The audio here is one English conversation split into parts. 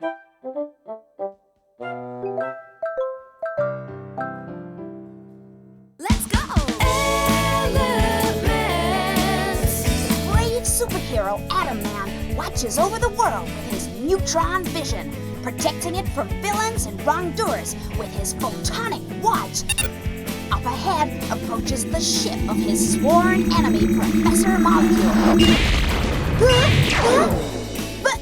Let's go! LMN'S! Brave superhero Atom Man watches over the world with his neutron vision, protecting it from villains and wrongdoers with his photonic watch. Up ahead approaches the ship of his sworn enemy, Professor Molecule. But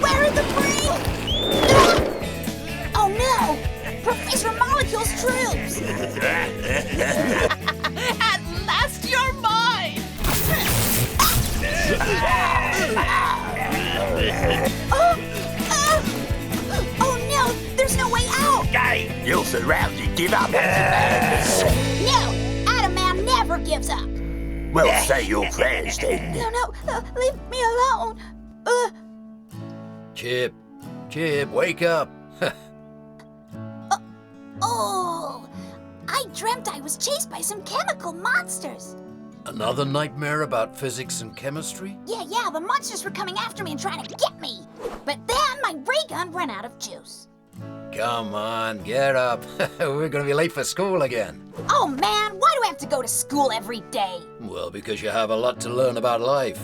where are the free? Oh no! Professor Molecule's troops! At last you're mine! Oh no! There's no way out! You're surrounded. Give up. No! Atom Man never gives up! Well, say your prayers then. No, leave me alone! Chip, wake up. Oh! I dreamt I was chased by some chemical monsters! Another nightmare about physics and chemistry? Yeah, the monsters were coming after me and trying to get me! But then my ray gun ran out of juice. Come on, get up. We're gonna be late for school again. Oh man, why do I have to go to school every day? Well, because you have a lot to learn about life.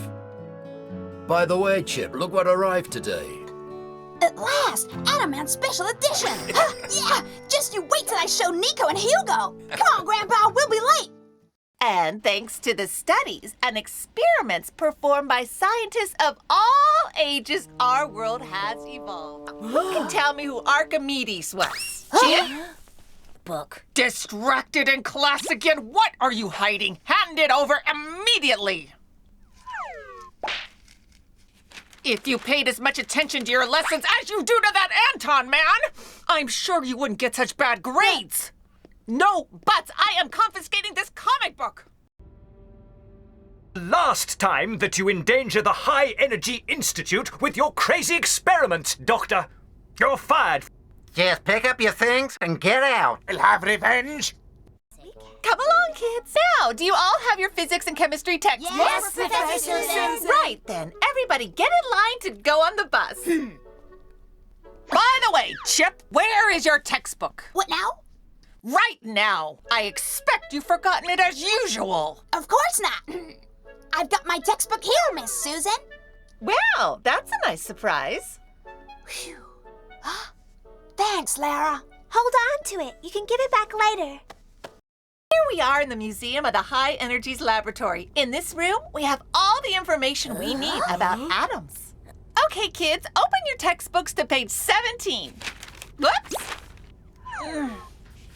By the way, Chip, look what arrived today. At last, Atom Man Special Edition! Yeah, just you wait till I show Nico and Hugo! Come on, Grandpa, we'll be late! And thanks to the studies and experiments performed by scientists of all ages, our world has evolved. Who can tell me who Archimedes was? Chip? Book. Distracted in class again? What are you hiding? Hand it over immediately! If you paid as much attention to your lessons as you do to that Anton man, I'm sure you wouldn't get such bad grades. No buts! I am confiscating this comic book! Last time that you endanger the High Energy Institute with your crazy experiments, Doctor. You're fired. Just pick up your things and get out. I'll have revenge. Come along, kids. Now, do you all have your physics and chemistry textbooks? Yes, Professor Susan. Right then, everybody get in line to go on the bus. By the way, Chip, where is your textbook? What now? Right now. I expect you've forgotten it as usual. Of course not. I've got my textbook here, Miss Susan. Well, that's a nice surprise. Phew. Thanks, Lara. Hold on to it. You can give it back later. Here we are in the Museum of the High Energies Laboratory. In this room, we have all the information we need about atoms. Okay, kids, open your textbooks to page 17. Whoops!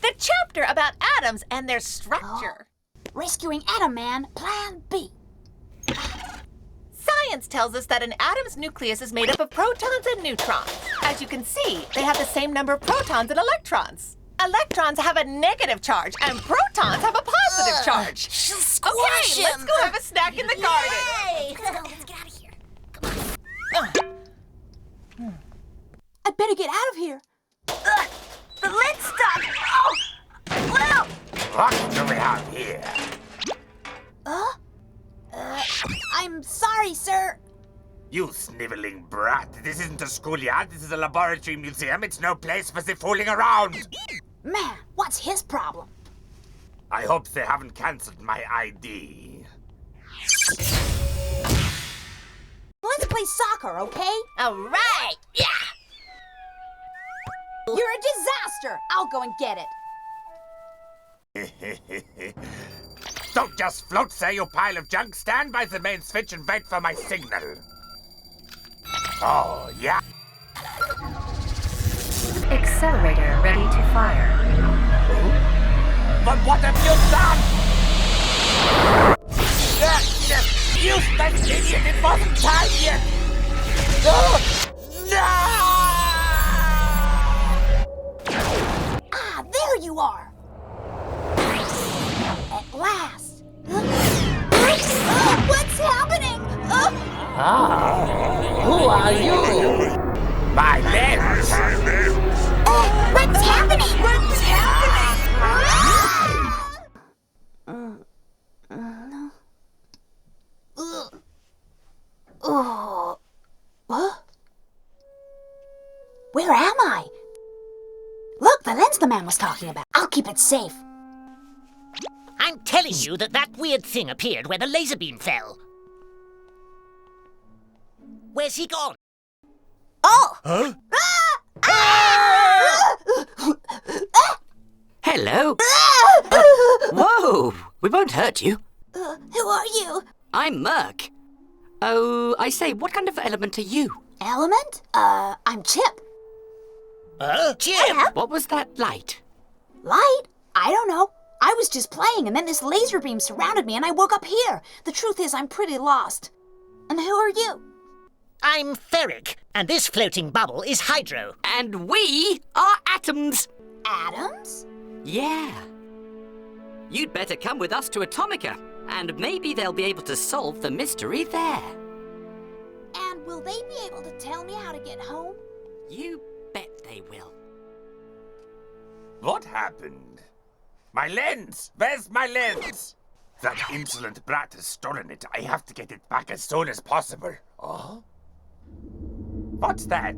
The chapter about atoms and their structure. Rescuing Atom Man, Plan B. Science tells us that an atom's nucleus is made up of protons and neutrons. As you can see, they have the same number of protons and electrons. Electrons have a negative charge, and protons have a positive charge. Squash Okay, let's go have a snack in the garden. Yay! Let's go. Let's get out of here. I better get out of here. The lid's stuck. Oh! Well! What do we have here? I'm sorry, sir. You sniveling brat. This isn't a schoolyard. This is a laboratory museum. It's no place for the fooling around. Man, what's his problem? I hope they haven't cancelled my ID. Let's play soccer, okay? All right, yeah. You're a disaster. I'll go and get it. Don't just float there, you pile of junk. Stand by the main switch and wait for my signal. Oh, yeah. Accelerator ready to fire. But what have you done? Useless idiot! It wasn't time yet! No! Ah, there you are. At last. What's happening? Who are you? My lens! What's happening? What's happening? Where am I? Look, the lens the man was talking about. I'll keep it safe. I'm telling you that weird thing appeared where the laser beam fell. Where's he gone? Oh! Huh? Hello. Whoa! We won't hurt you. Who are you? I'm MERC. Oh, I say, what kind of element are you? Element? I'm Chip. Chip! What was that light? Light? I don't know. I was just playing and then this laser beam surrounded me and I woke up here. The truth is I'm pretty lost. And who are you? I'm Ferric, and this floating bubble is HIDRO. And we are atoms. Atoms? Yeah. You'd better come with us to Atomica, and maybe they'll be able to solve the mystery there. And will they be able to tell me how to get home? You bet they will. What happened? My lens! Where's my lens? That insolent brat has stolen it. I have to get it back as soon as possible. Oh? What's that?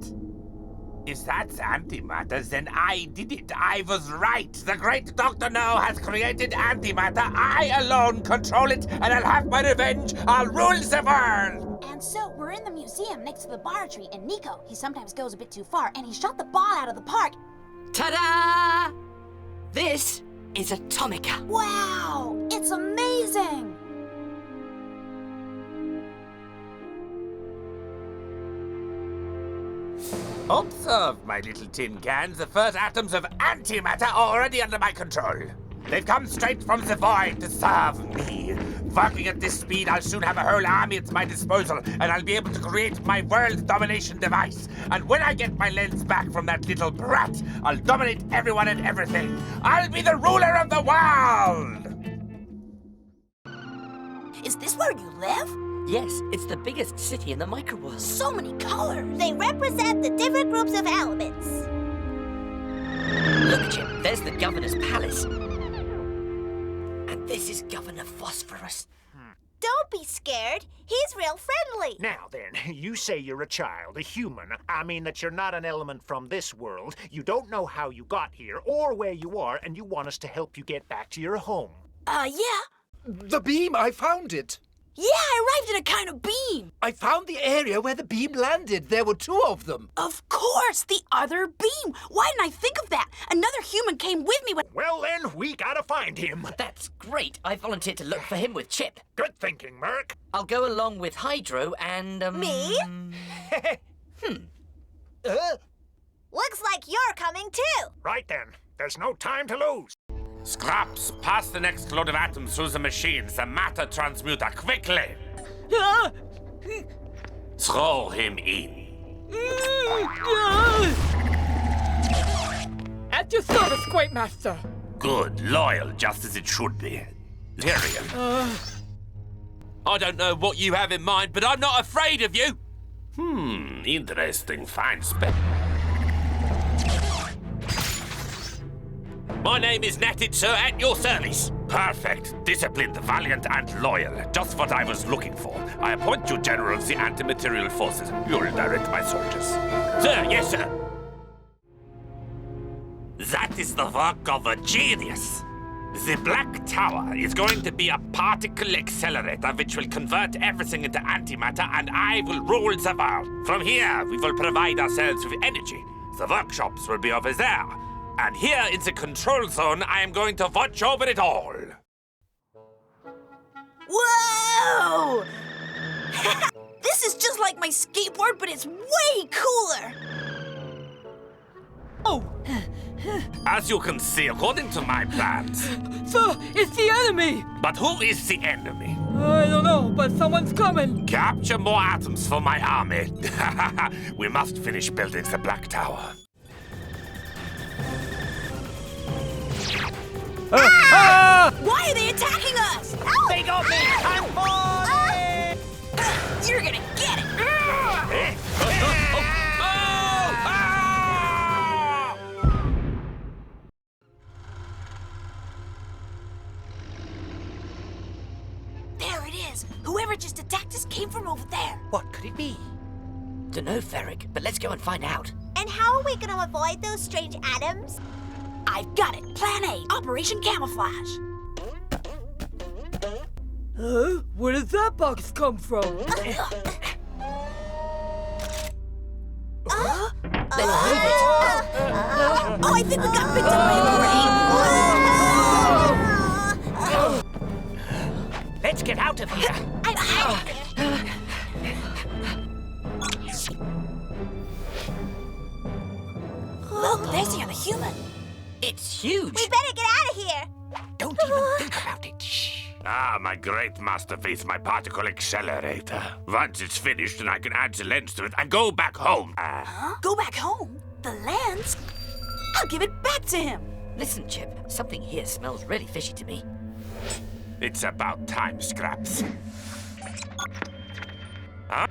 If that's antimatter, then I did it. I was right. The great Dr. No has created antimatter. I alone control it, and I'll have my revenge. I'll rule the world. And so we're in the museum next to the laboratory, and Nico, he sometimes goes a bit too far, and he shot the ball out of the park. Ta-da! This is Atomica. Wow! It's amazing! Observe, my little tin cans. The first atoms of antimatter are already under my control. They've come straight from the void to serve me. Working at this speed, I'll soon have a whole army at my disposal, and I'll be able to create my world domination device. And when I get my lens back from that little brat, I'll dominate everyone and everything. I'll be the ruler of the world! Is this where you live? Yes, it's the biggest city in the Microworld. So many colors! They represent the different groups of elements. Look, Chip, there's the governor's palace. And this is Governor Phosphorus. Don't be scared. He's real friendly. Now then, you say you're a child, a human. I mean that you're not an element from this world. You don't know how you got here or where you are, and you want us to help you get back to your home. Yeah. The beam, I found it. Yeah, I arrived in a kind of beam. I found the area where the beam landed. There were two of them. Of course, the other beam. Why didn't I think of that? Another human came with me when... Well then, we gotta find him. That's great. I volunteered to look for him with Chip. Good thinking, MERC. I'll go along with HIDRO and, Me? Looks like you're coming too. Right then, there's no time to lose. Scraps, pass the next load of atoms through the machines, the matter transmuter, quickly! Throw him in. At your service, Great Master. Good, loyal, just as it should be. Tyrion. I don't know what you have in mind, but I'm not afraid of you. Interesting, fine spec. My name is Natted, sir, at your service. Perfect. Disciplined, valiant, and loyal. Just what I was looking for. I appoint you general of the anti-material forces. You'll direct my soldiers. Sir, yes, sir. That is the work of a genius. The Black Tower is going to be a particle accelerator which will convert everything into antimatter, and I will rule the world. From here, we will provide ourselves with energy. The workshops will be over there. And here in the control zone, I am going to watch over it all. Whoa! This is just like my skateboard, but it's way cooler. Oh! As you can see, according to my plans. Sir, it's the enemy! But who is the enemy? I don't know, but someone's coming. Capture more atoms for my army. We must finish building the Black Tower. Why are they attacking us? Ow! They got me! I'm falling! You're gonna get it! There it is! Whoever just attacked us came from over there. what could it be? Dunno, Ferric, but let's go and find out. And how are we going to avoid those strange atoms? I've got it. Plan A, Operation Camouflage. Huh? Where does that box come from? Oh, I think we got picked up by a brain. Let's get out of here. Look, there's the other human. It's huge. We better get out of here. Don't even think about it. Shh. Ah, my great masterpiece, my particle accelerator. Once it's finished, then I can add the lens to it and go back home. Huh? Go back home? The lens? I'll give it back to him. Listen, Chip, something here smells really fishy to me. It's about time, Scraps. Huh?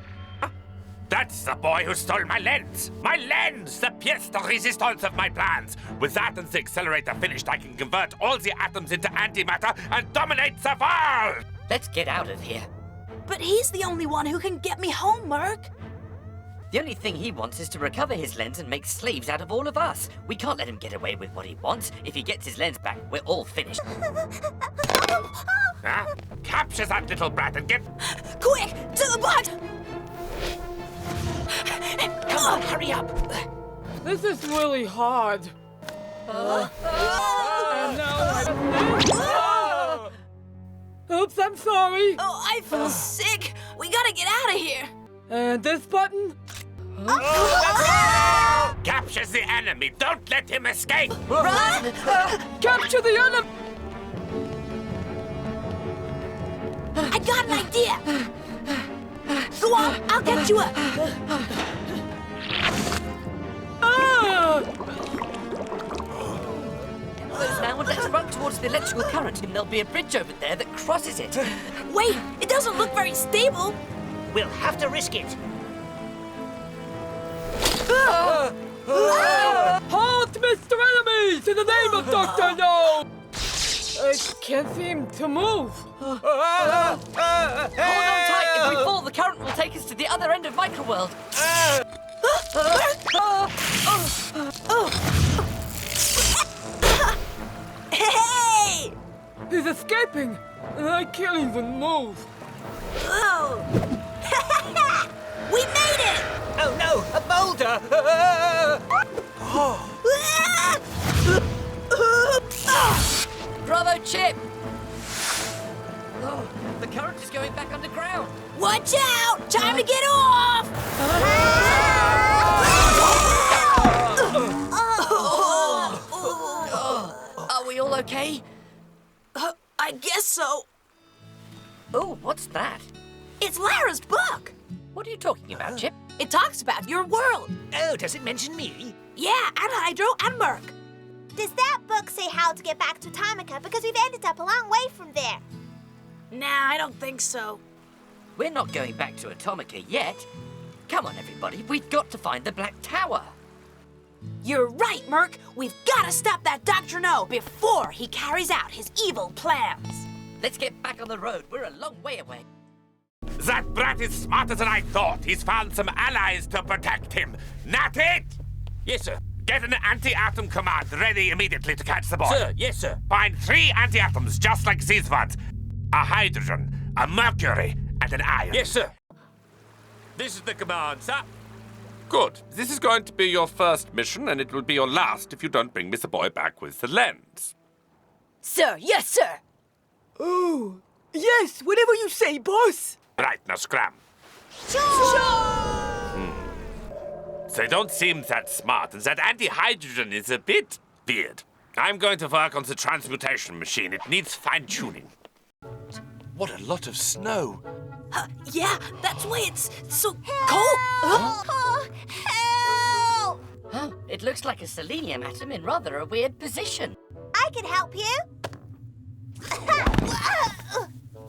That's the boy who stole my lens! My lens! The pièce de résistance of my plans! With that and the accelerator finished, I can convert all the atoms into antimatter and dominate the world! Let's get out of here. But he's the only one who can get me home, Merc. The only thing he wants is to recover his lens and make slaves out of all of us. We can't let him get away with what he wants. If he gets his lens back, we're all finished. Huh? Capture that little brat and get... Quick! To the box! Come on, hurry up! This is really hard. And now Oops, I'm sorry. Oh, I feel sick. We gotta get out of here. And this button? Capture the enemy! Don't let him escape! Run! Capture the enemy! I got an idea. Go on, I'll get you up. Close now and let's run towards the electrical current, and there'll be a bridge over there that crosses it. Wait, it doesn't look very stable. We'll have to risk it. Halt, Mr. Enemies! In the name of Dr. No! I can't seem to move. Hold on tight. If we fall, the current will take us to the other end of Microworld. Hey! He's escaping, and I can't even move. Oh! We made it! Oh no, a boulder! Bravo, Chip! Oh, the current is going back underground. Watch out! Time to get off! Are we all okay? I guess so. Oh, what's that? It's Lara's book. What are you talking about, Chip? It talks about your world. Oh, does it mention me? Yeah, and Hydro and Merc. Does that book say how to get back to Atomica? Because we've ended up a long way from there. Nah, I don't think so. We're not going back to Atomica yet. Come on, everybody. We've got to find the Black Tower. You're right, Merc. We've got to stop that Dr. No before he carries out his evil plans. Let's get back on the road. We're a long way away. That brat is smarter than I thought. He's found some allies to protect him. Not it? Yes, sir. Get an anti-atom command ready immediately to catch the boy. Sir, yes, sir. Find 3 anti-atoms just like these ones. A hydrogen, a mercury, and an iron. Yes, sir. This is the command, sir. Good. This is going to be your first mission, and it will be your last if you don't bring Mr. Boy back with the lens. Sir, yes, sir. Oh, yes, whatever you say, boss. Right, now scram. They don't seem that smart, and that anti-hydrogen is a bit weird. I'm going to work on the transmutation machine. It needs fine-tuning. What a lot of snow. Yeah, that's why it's so cold. Help! Huh? It looks like a selenium atom in rather a weird position. I can help you.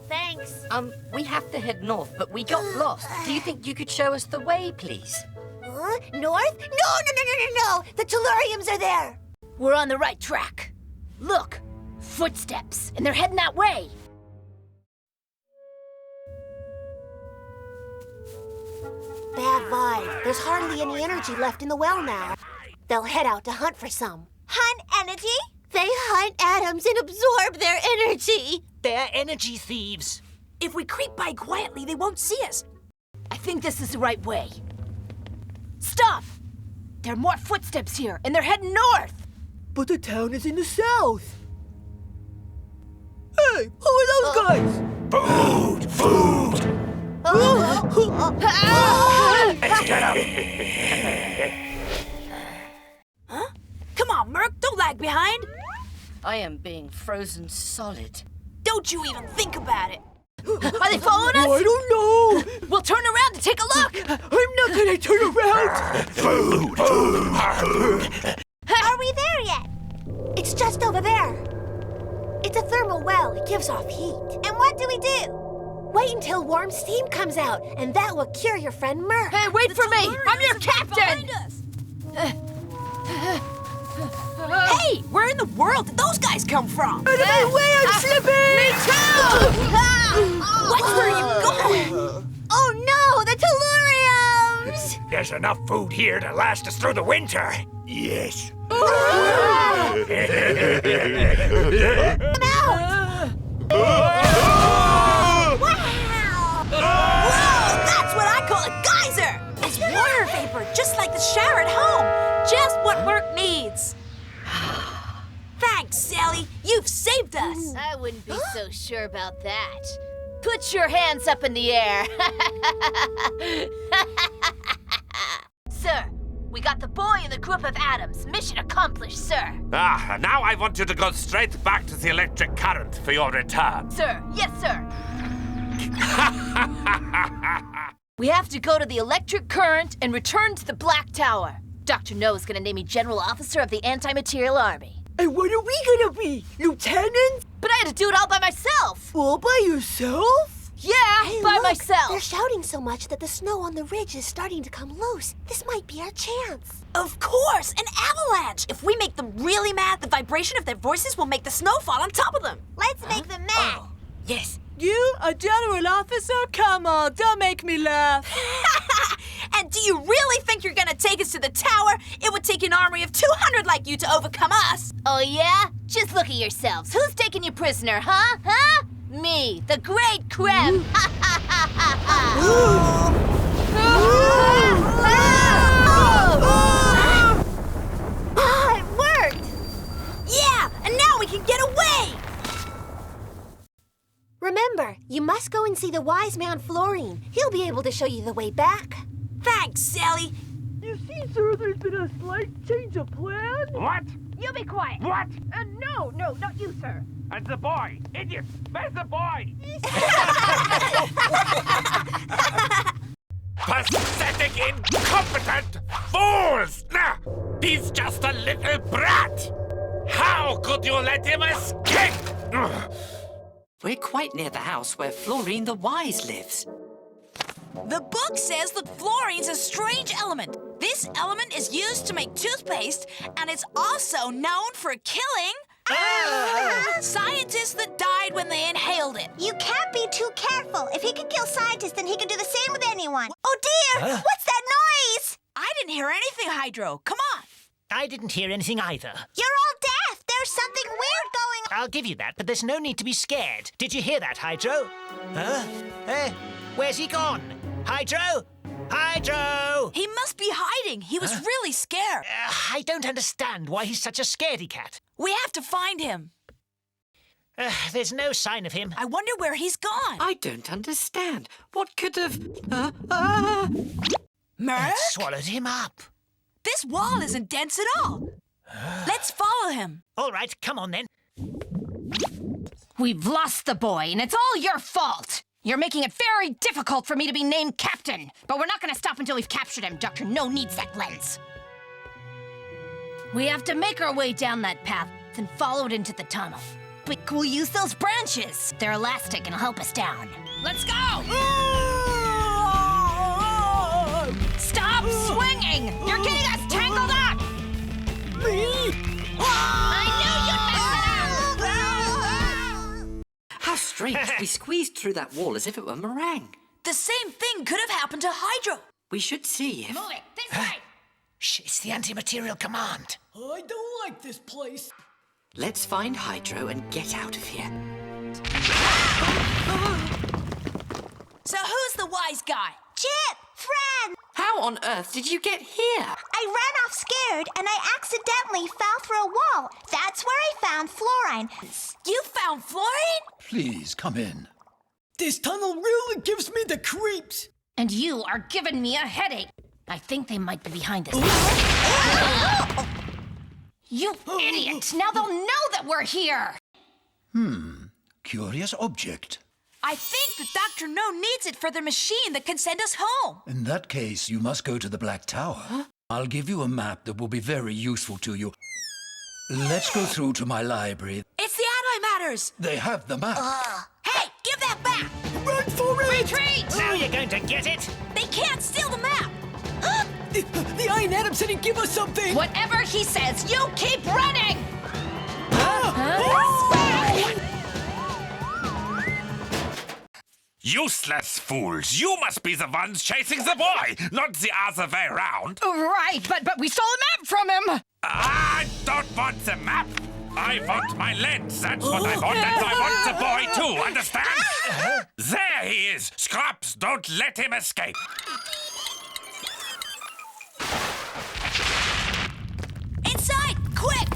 Thanks. We have to head north, but we got lost. Do you think you could show us the way, please? North? No! The telluriums are there. We're on the right track. Look, footsteps, and they're heading that way. Bad There's hardly any energy left in the well now. They'll head out to hunt for some. Hunt energy? They hunt atoms and absorb their energy. They're energy thieves. If we creep by quietly, they won't see us. I think this is the right way. Stop! There are more footsteps here, and they're heading north. But the town is in the south. Hey, who are those guys? Food! Food! Let's get up! Huh? Come on, Merc, don't lag behind. I am being frozen solid. Don't you even think about it. Are they following us? I don't know. We'll turn around to take a look. I'm not gonna turn around. Food! Food! Are we there yet? It's just over there. It's a thermal well. It gives off heat. And what do we do? Wait until warm steam comes out, and that will cure your friend Merc. Hey, wait for me! I'm your captain! Hey, where in the world did those guys come from? Out of my way, I'm slipping! Me too! Watch where you going! Oh no, the telluriums! There's enough food here to last us through the winter. Yes. Come out! Wow! Whoa, that's what I call a geyser! It's water vapor, just like the shower at home. Just what Merc needs. Thanks, Sally. You've saved us. I wouldn't be so sure about that. Put your hands up in the air. Sir, we got the boy and the group of atoms. Mission accomplished, sir. And now I want you to go straight back to the electric current for your return. Sir, yes, sir. We have to go to the electric current and return to the Black Tower. Dr. No is gonna name me General Officer of the Anti-Material Army. And what are we gonna be? Lieutenants? But I had to do it all by myself. All by yourself? Yeah, Hey, by look, myself. They're shouting so much that the snow on the ridge is starting to come loose. This might be our chance. Of course, an avalanche! If we make them really mad, the vibration of their voices will make the snow fall on top of them. Let's make them mad. Yes. You, a general officer? Come on, don't make me laugh. And do you really think you're gonna take us to the tower? It would take an army of 200 like you to overcome us. Oh, yeah? Just look at yourselves. Who's taking you prisoner, huh? Huh? Me, the great Krem. Ah, it worked! Yeah, and now we can get away! Remember, you must go and see the wise man Florine. He'll be able to show you the way back. Thanks, Sally. You see, sir, there's been a slight change of plan. What? You be quiet. What? No, not you, sir. And the boy! Idiot! Where's the boy? Pathetic, incompetent fools! Nah, he's just a little brat! How could you let him escape? We're quite near the house where Florine the Wise lives. The book says that fluorine's a strange element. This element is used to make toothpaste, and it's also known for killing scientists that died when they inhaled it. You can't be too careful. If he can kill scientists, then he can do the same with anyone. Oh dear! What's that noise? I didn't hear anything, Hydro. Come on. I didn't hear anything either. You're all deaf. There's something weird going on. I'll give you that, but there's no need to be scared. Did you hear that, Hydro? Huh? Where's he gone? Hydro? Hydro! He must be hiding. He was really scared. I don't understand why he's such a scaredy cat. We have to find him. There's no sign of him. I wonder where he's gone. I don't understand. What could have... Merc? It swallowed him up. This wall isn't dense at all. Let's follow him. All right, come on then. We've lost the boy, and it's all your fault. You're making it very difficult for me to be named captain. But we're not going to stop until we've captured him. Dr. No needs that lens. We have to make our way down that path and follow it into the tunnel. But we'll use those branches. They're elastic and will help us down. Let's go! Stop swinging! You're getting us tangled up! I knew you'd mess it up! How strange. We squeezed through that wall as if it were meringue. The same thing could have happened to Hydro. We should see if... Move it, this way! Shh, it's the anti-material command. I don't like this place. Let's find Hydro and get out of here. So who's the wise guy? Chip! Friend! How on earth did you get here? I ran off scared and I accidentally fell through a wall. That's where I found fluorine. You found fluorine? Please, come in. This tunnel really gives me the creeps. And you are giving me a headache. I think they might be behind this. You idiot! Now they'll know that we're here! Curious object. I think that Dr. No needs it for the machine that can send us home. In that case, you must go to the Black Tower. I'll give you a map that will be very useful to you. Let's go through to my library. It's the antimatters! They have the map. Hey, give that back! Run for it! Retreat! Now you're going to get it? They can't steal the map! The Iron Atom said he'd give us something! Whatever he says, you keep running! Useless fools! You must be the ones chasing the boy, not the other way round. Right, but we stole the map from him! I don't want the map. I want my lens. That's what I want, and I want the boy too, understand? There he is. Scraps, don't let him escape. Inside, quick!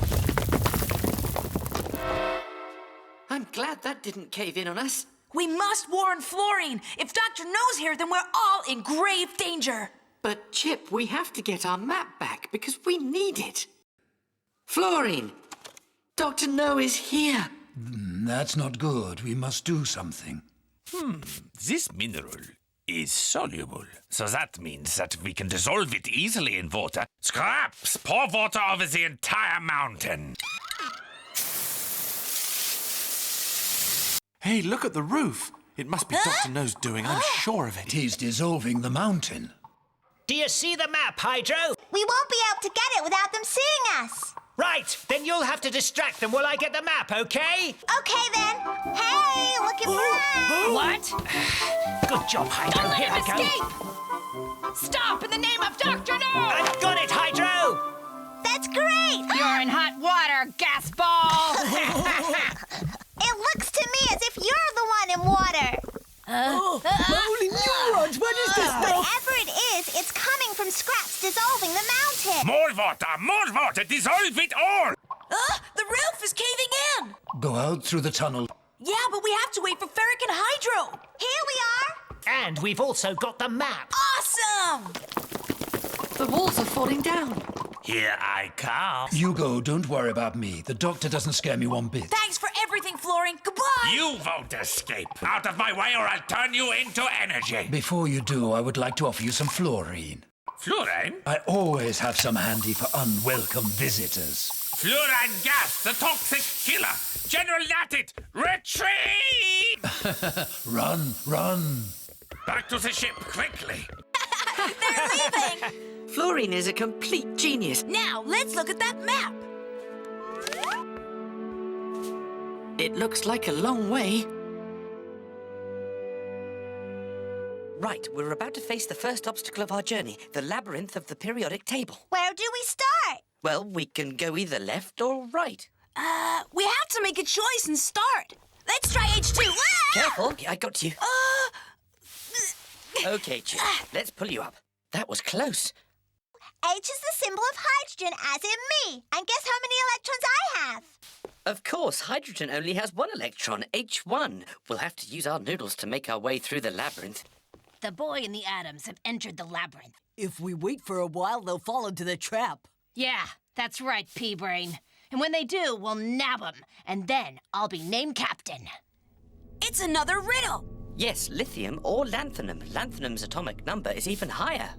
I'm glad that didn't cave in on us. We must warn Fluorine. If Dr. No's here, then we're all in grave danger. But, Chip, we have to get our map back because we need it. Fluorine, Dr. No is here. That's not good. We must do something. This mineral is soluble, so that means that we can dissolve it easily in water. Scraps, pour water over the entire mountain. Hey, look at the roof. It must be Dr. No's doing, I'm sure of it. He's dissolving the mountain. Do you see the map, Hydro? We won't be able to get it without them seeing us. Right, then you'll have to distract them while I get the map, okay? Okay then. Hey, looking for us. What? Good job, Hydro. Don't let Here him we go. escape! Stop in the name of Dr. No! I've got it, Hydro! That's great. You're in hot water, gas ball! It looks to me as if you're the one in water. Holy neurons, what is this stuff? Whatever it is, it's coming from Scraps dissolving the mountain. More water, dissolve it all! The roof is caving in! Go out through the tunnel. Yeah, but we have to wait for Ferric and Hydro! Here we are. And we've also got the map. Awesome! The walls are falling down. Here I come. You go, don't worry about me. The doctor doesn't scare me one bit. Thanks for everything, Fluorine. Goodbye! You won't escape. Out of my way or I'll turn you into energy. Before you do, I would like to offer you some fluorine. Fluorine? I always have some handy for unwelcome visitors. Fluorine gas, the toxic killer. General Latit, retreat! Run. Back to the ship, quickly. They're leaving! Fluorine is a complete genius. Now, let's look at that map. It looks like a long way. Right, we're about to face the first obstacle of our journey, the labyrinth of the periodic table. Where do we start? Well, we can go either left or right. We have to make a choice and start. Let's try H2. Careful, I got you. Okay, Chip, let's pull you up. That was close. H is the symbol of hydrogen, as in me. And guess how many electrons I have? Of course, hydrogen only has one electron, H1. We'll have to use our noodles to make our way through the labyrinth. The boy and the atoms have entered the labyrinth. If we wait for a while, they'll fall into the trap. Yeah, that's right, Pea-Brain. And when they do, we'll nab them. And then I'll be named captain. It's another riddle. Yes, lithium or lanthanum. Lanthanum's atomic number is even higher.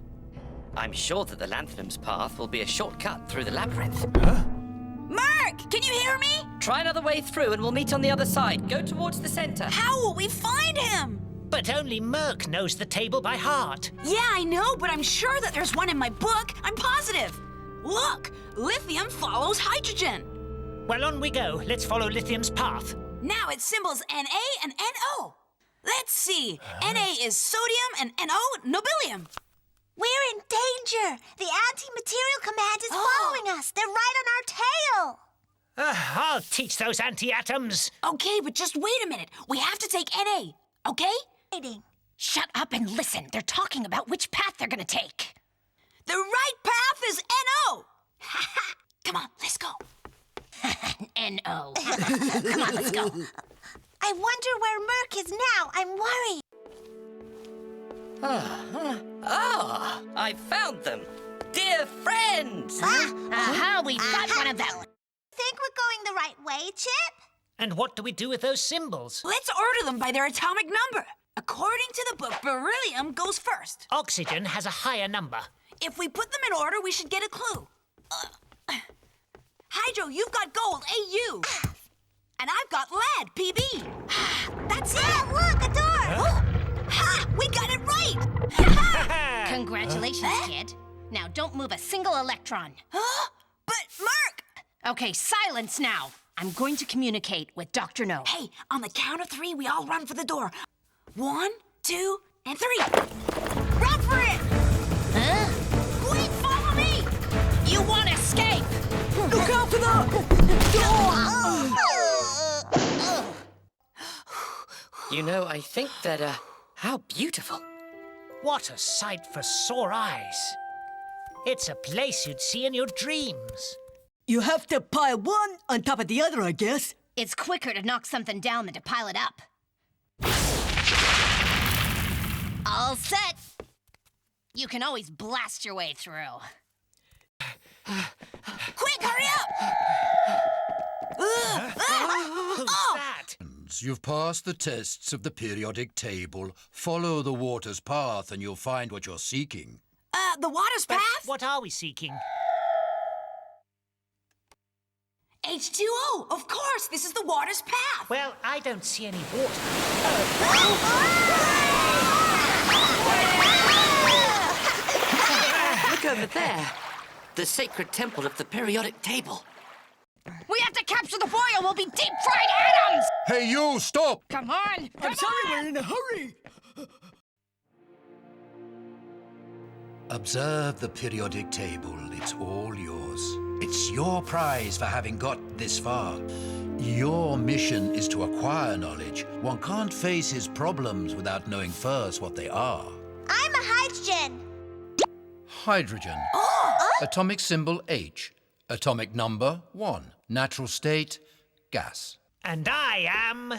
I'm sure that the lanthanum's path will be a shortcut through the labyrinth. MERC, can you hear me? Try another way through and we'll meet on the other side. Go towards the center. How will we find him? But only MERC knows the table by heart. Yeah, I know, but I'm sure that there's one in my book. I'm positive. Look, lithium follows hydrogen. Well, on we go. Let's follow lithium's path. Now its symbols Na and NO. Let's see. Na is sodium and NO, nobelium. We're in danger. The anti-material command is following us. They're right on our tail. I'll teach those anti-atoms. Okay, but just wait a minute. We have to take NA, okay? Waiting. Shut up and listen. They're talking about which path they're gonna take. The right path is NO. Come on, let's go. N-O. Come on, let's go. I wonder where MERC is now. I'm worried. I found them. Dear friends! Aha, we got one of them. Think we're going the right way, Chip? And what do we do with those symbols? Let's order them by their atomic number. According to the book, beryllium goes first. Oxygen has a higher number. If we put them in order, we should get a clue. Hydro, you've got gold, AU. And I've got lead, PB. That's it. Look, a door. Ha! We got it right. Congratulations, kid. Now don't move a single electron. But MERC! Okay, silence now. I'm going to communicate with Dr. No. Hey, on the count of 3, we all run for the door. 1, 2, and 3. Run for it! Huh? Quick, follow me! You want to escape? Look out for the door! You know, I think that, how beautiful. What a sight for sore eyes. It's a place you'd see in your dreams. You have to pile one on top of the other, I guess. It's quicker to knock something down than to pile it up. All set. You can always blast your way through. Quick, hurry up! Who's that? You've passed the tests of the periodic table. Follow the water's path and you'll find what you're seeking. The water's path? What are we seeking? H2O, of course. This is the water's path. Well, I don't see any water. Look over there. The sacred temple of the periodic table. We have to capture the boy or we'll be deep-fried atoms! Hey, you, stop! Come on! I'm sorry, we're in a hurry. Observe the periodic table. It's all yours. It's your prize for having got this far. Your mission is to acquire knowledge. One can't face his problems without knowing first what they are. I'm a hydrogen. Hydrogen. Atomic symbol H. Atomic number 1. Natural state, gas. And I am...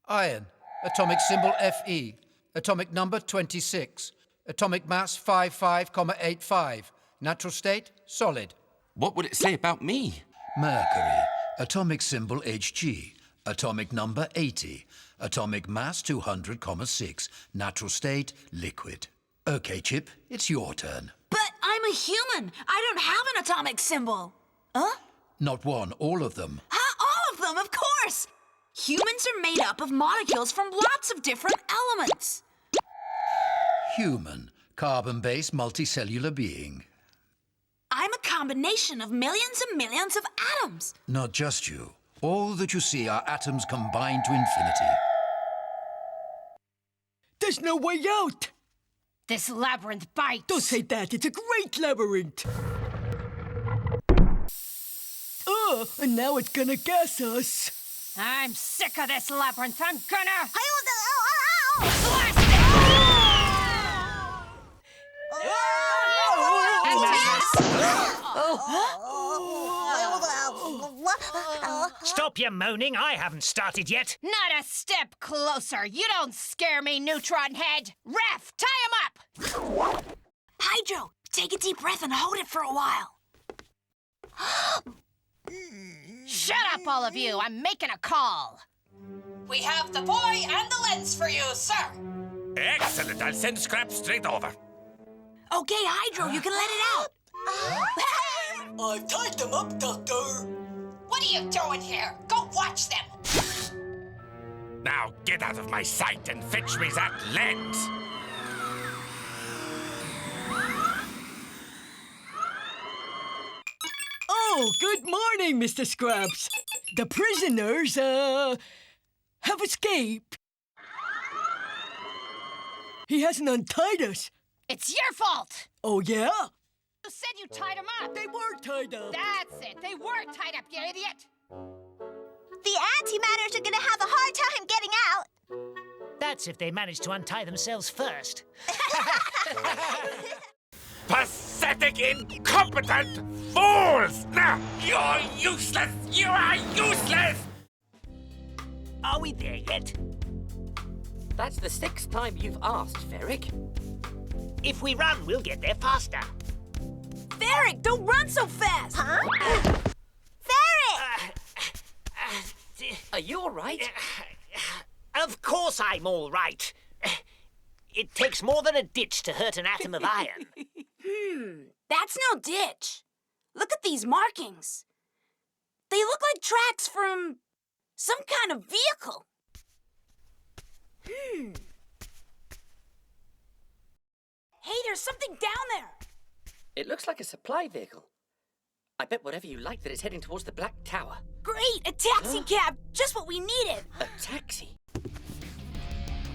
Iron. Atomic symbol Fe. Atomic number 26. Atomic mass 55,85. Natural state, solid. What would it say about me? Mercury. Atomic symbol Hg. Atomic number 80. Atomic mass 200,6. Natural state, liquid. Okay, Chip, it's your turn. But I'm a human. I don't have an atomic symbol. Huh? Not one, all of them. All of them, of course. Humans are made up of molecules from lots of different elements. Human. Carbon-based multicellular being. I'm a combination of millions and millions of atoms. Not just you. All that you see are atoms combined to infinity. There's no way out. This labyrinth bites. Don't say that. It's a great labyrinth. And now it's gonna gas us. I'm sick of this labyrinth. I'm gonna... Stop your moaning. I haven't started yet. Not a step closer. You don't scare me, neutron head. Ref, tie him up. Hydro, take a deep breath and hold it for a while. Shut up, all of you. I'm making a call. We have the boy and the lens for you, sir. Excellent. I'll send Scrap straight over. Okay, Hydro, you can let it out. I've tied them up, Doctor. What are you doing here? Go watch them. Now get out of my sight and fetch me that lens. Oh, good morning, Mr. Scraps. The prisoners, have escaped. He hasn't untied us. It's your fault! Oh, yeah? You said you tied them up! They were tied up. That's it! They were tied up, you idiot! The antimatters are gonna have a hard time getting out. That's if they manage to untie themselves first. Pathetic, incompetent fools! Now, you're useless! You are useless! Are we there yet? That's the 6th time you've asked, Ferric. If we run, we'll get there faster. Ferric, don't run so fast! Huh? Ferric! Are you all right? Of course I'm all right. It takes more than a ditch to hurt an atom of iron. That's no ditch. Look at these markings. They look like tracks from some kind of vehicle. Hey, there's something down there. It looks like a supply vehicle. I bet whatever you like that it's heading towards the Black Tower. Great, a taxi cab. Just what we needed. A taxi?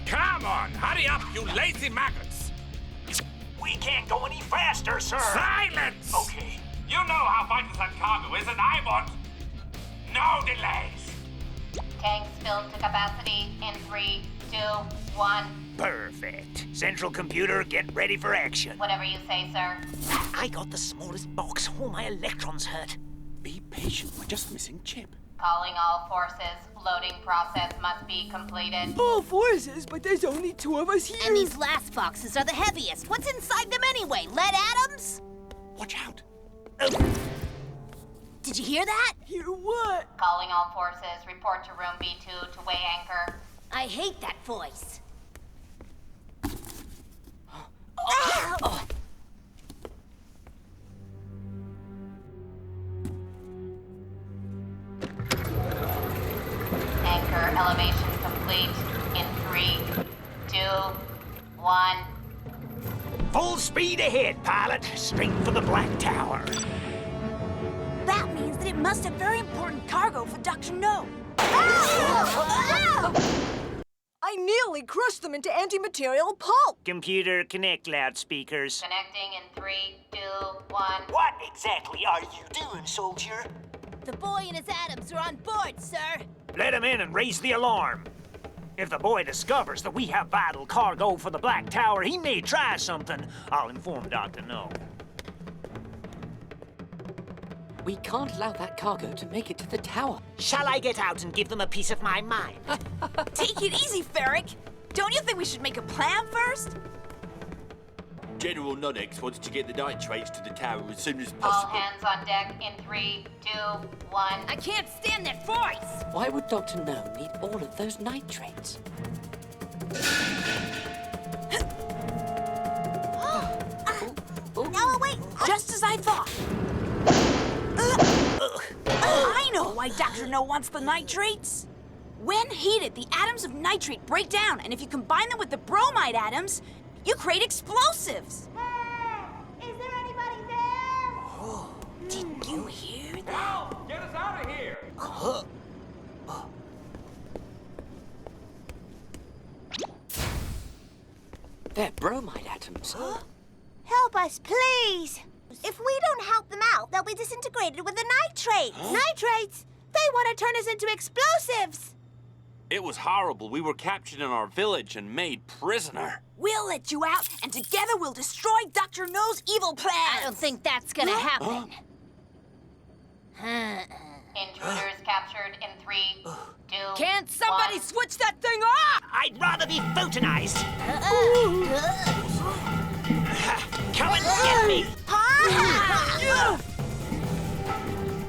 Come on, hurry up, you lazy maggots! We can't go any faster, sir. Silence! Okay. You know how vital that cargo is, and I want no delays. Tanks filled to capacity in 3, 2, 1. Perfect. Central computer, get ready for action. Whatever you say, sir. I got the smallest box. All my electrons hurt. Be patient. We're just missing Chip. Calling all forces. Loading process must be completed. All forces, but there's only 2 of us here. And these last boxes are the heaviest. What's inside them anyway? Lead atoms? Watch out. Did you hear that? Hear what? Calling all forces. Report to room B2 to weigh anchor. I hate that voice. Anchor elevation complete in 3, 2, 1. Full speed ahead, pilot. Straight for the Black Tower. That means that it must have very important cargo for Dr. No. I nearly crushed them into antimaterial pulp. Computer, connect loudspeakers. Connecting in 3, 2, 1. What exactly are you doing, soldier? The boy and his atoms are on board, sir. Let him in and raise the alarm. If the boy discovers that we have vital cargo for the Black Tower, he may try something. I'll inform Dr. No. We can't allow that cargo to make it to the tower. Shall I get out and give them a piece of my mind? Take it easy, Ferric. Don't you think we should make a plan first? General Nonex wants to get the nitrates to the tower as soon as All possible. hands on deck in 3, 2, 1. I can't stand that voice. Why would Dr. No need all of those nitrates? No, wait. Just as I thought. I know why Dr. No wants the nitrates. When heated, the atoms of nitrate break down, and if you combine them with the bromide atoms, you create explosives. Is there anybody there? Did you hear that? Get us out of here! They're bromide atoms. Help us, please. If we don't help them out, they'll be disintegrated with the nitrates. Nitrates? They want to turn us into explosives. It was horrible. We were captured in our village and made prisoner. We'll let you out, and together we'll destroy Dr. No's evil plans. I don't think that's gonna happen. Intruders captured in 3, 2, Can't somebody 1. switch that thing off? I'd rather be photonized. Come and get me.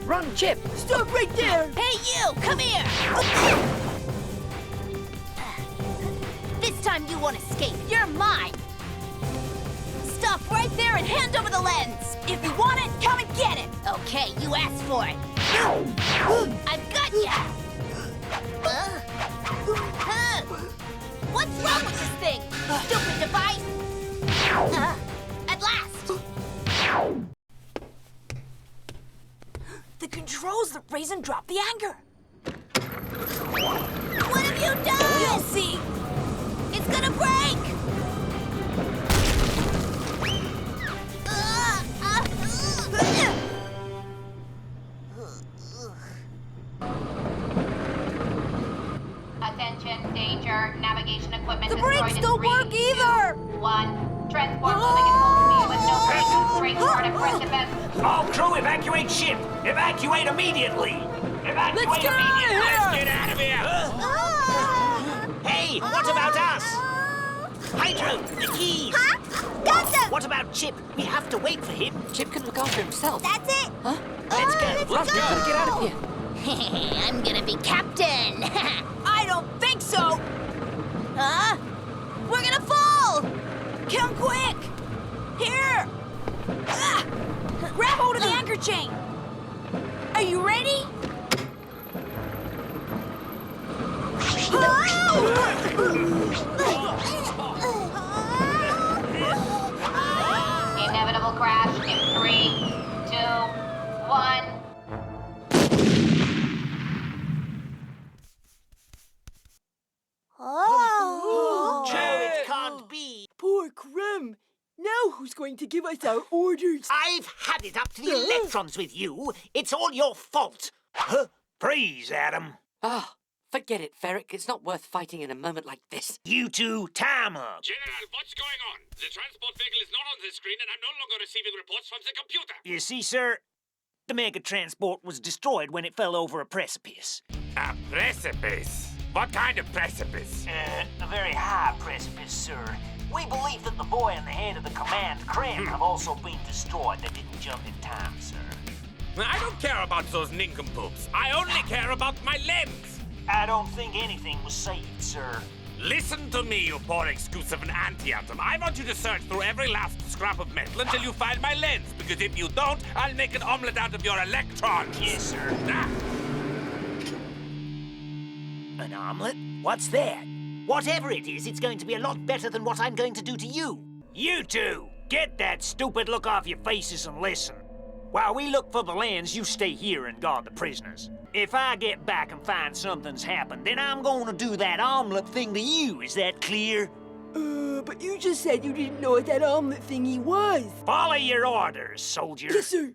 Run, Chip! Stop right there! Hey, you! Come here! This time you won't escape. You're mine. Stop right there and hand over the lens. If you want it, come and get it. Okay, you asked for it. I've got ya! What's wrong with this thing? Stupid device! At last! The controls that raise and drop the anchor. What have you done? You'll see. It's gonna break! Press defense. All crew, evacuate ship! Evacuate immediately! Evacuate Let's get out of immediately! here! Let's get out of here! Hey, what about us? Hydro, the keys! Huh? Got them! What about Chip? We have to wait for him. Chip can look after himself. That's it! Huh? Let's go. Let's go! Gotta get out of here. I'm gonna be captain. I don't think so! Huh? We're gonna fall! Come quick! Here! Ah! Grab hold of the anchor chain! Are you ready? Inevitable crash in 3, 2, 1. Oh! It can't be. Poor Krem. Now who's going to give us our orders? I've had it up to the electrons with you. It's all your fault. Huh? Freeze, Adam. Ah, forget it, Ferric. It's not worth fighting in a moment like this. You two, time up. General, what's going on? The transport vehicle is not on the screen and I'm no longer receiving reports from the computer. You see, sir, the mega transport was destroyed when it fell over a precipice. A precipice? What kind of precipice? A very high precipice, sir. We believe that the boy and the head of the command, Krem, have also been destroyed. They didn't jump in time, sir. I don't care about those nincompoops. I only care about my lens. I don't think anything was saved, sir. Listen to me, you poor excuse of an antiatom. I want you to search through every last scrap of metal until you find my lens, because if you don't, I'll make an omelet out of your electrons. Yes, sir. Ah. An omelet? What's that? Whatever it is, it's going to be a lot better than what I'm going to do to you. You two, get that stupid look off your faces and listen. While we look for the lens, you stay here and guard the prisoners. If I get back and find something's happened, then I'm going to do that omelet thing to you. Is that clear? But you just said you didn't know what that omelet thingy was. Follow your orders, soldier. Yes, sir.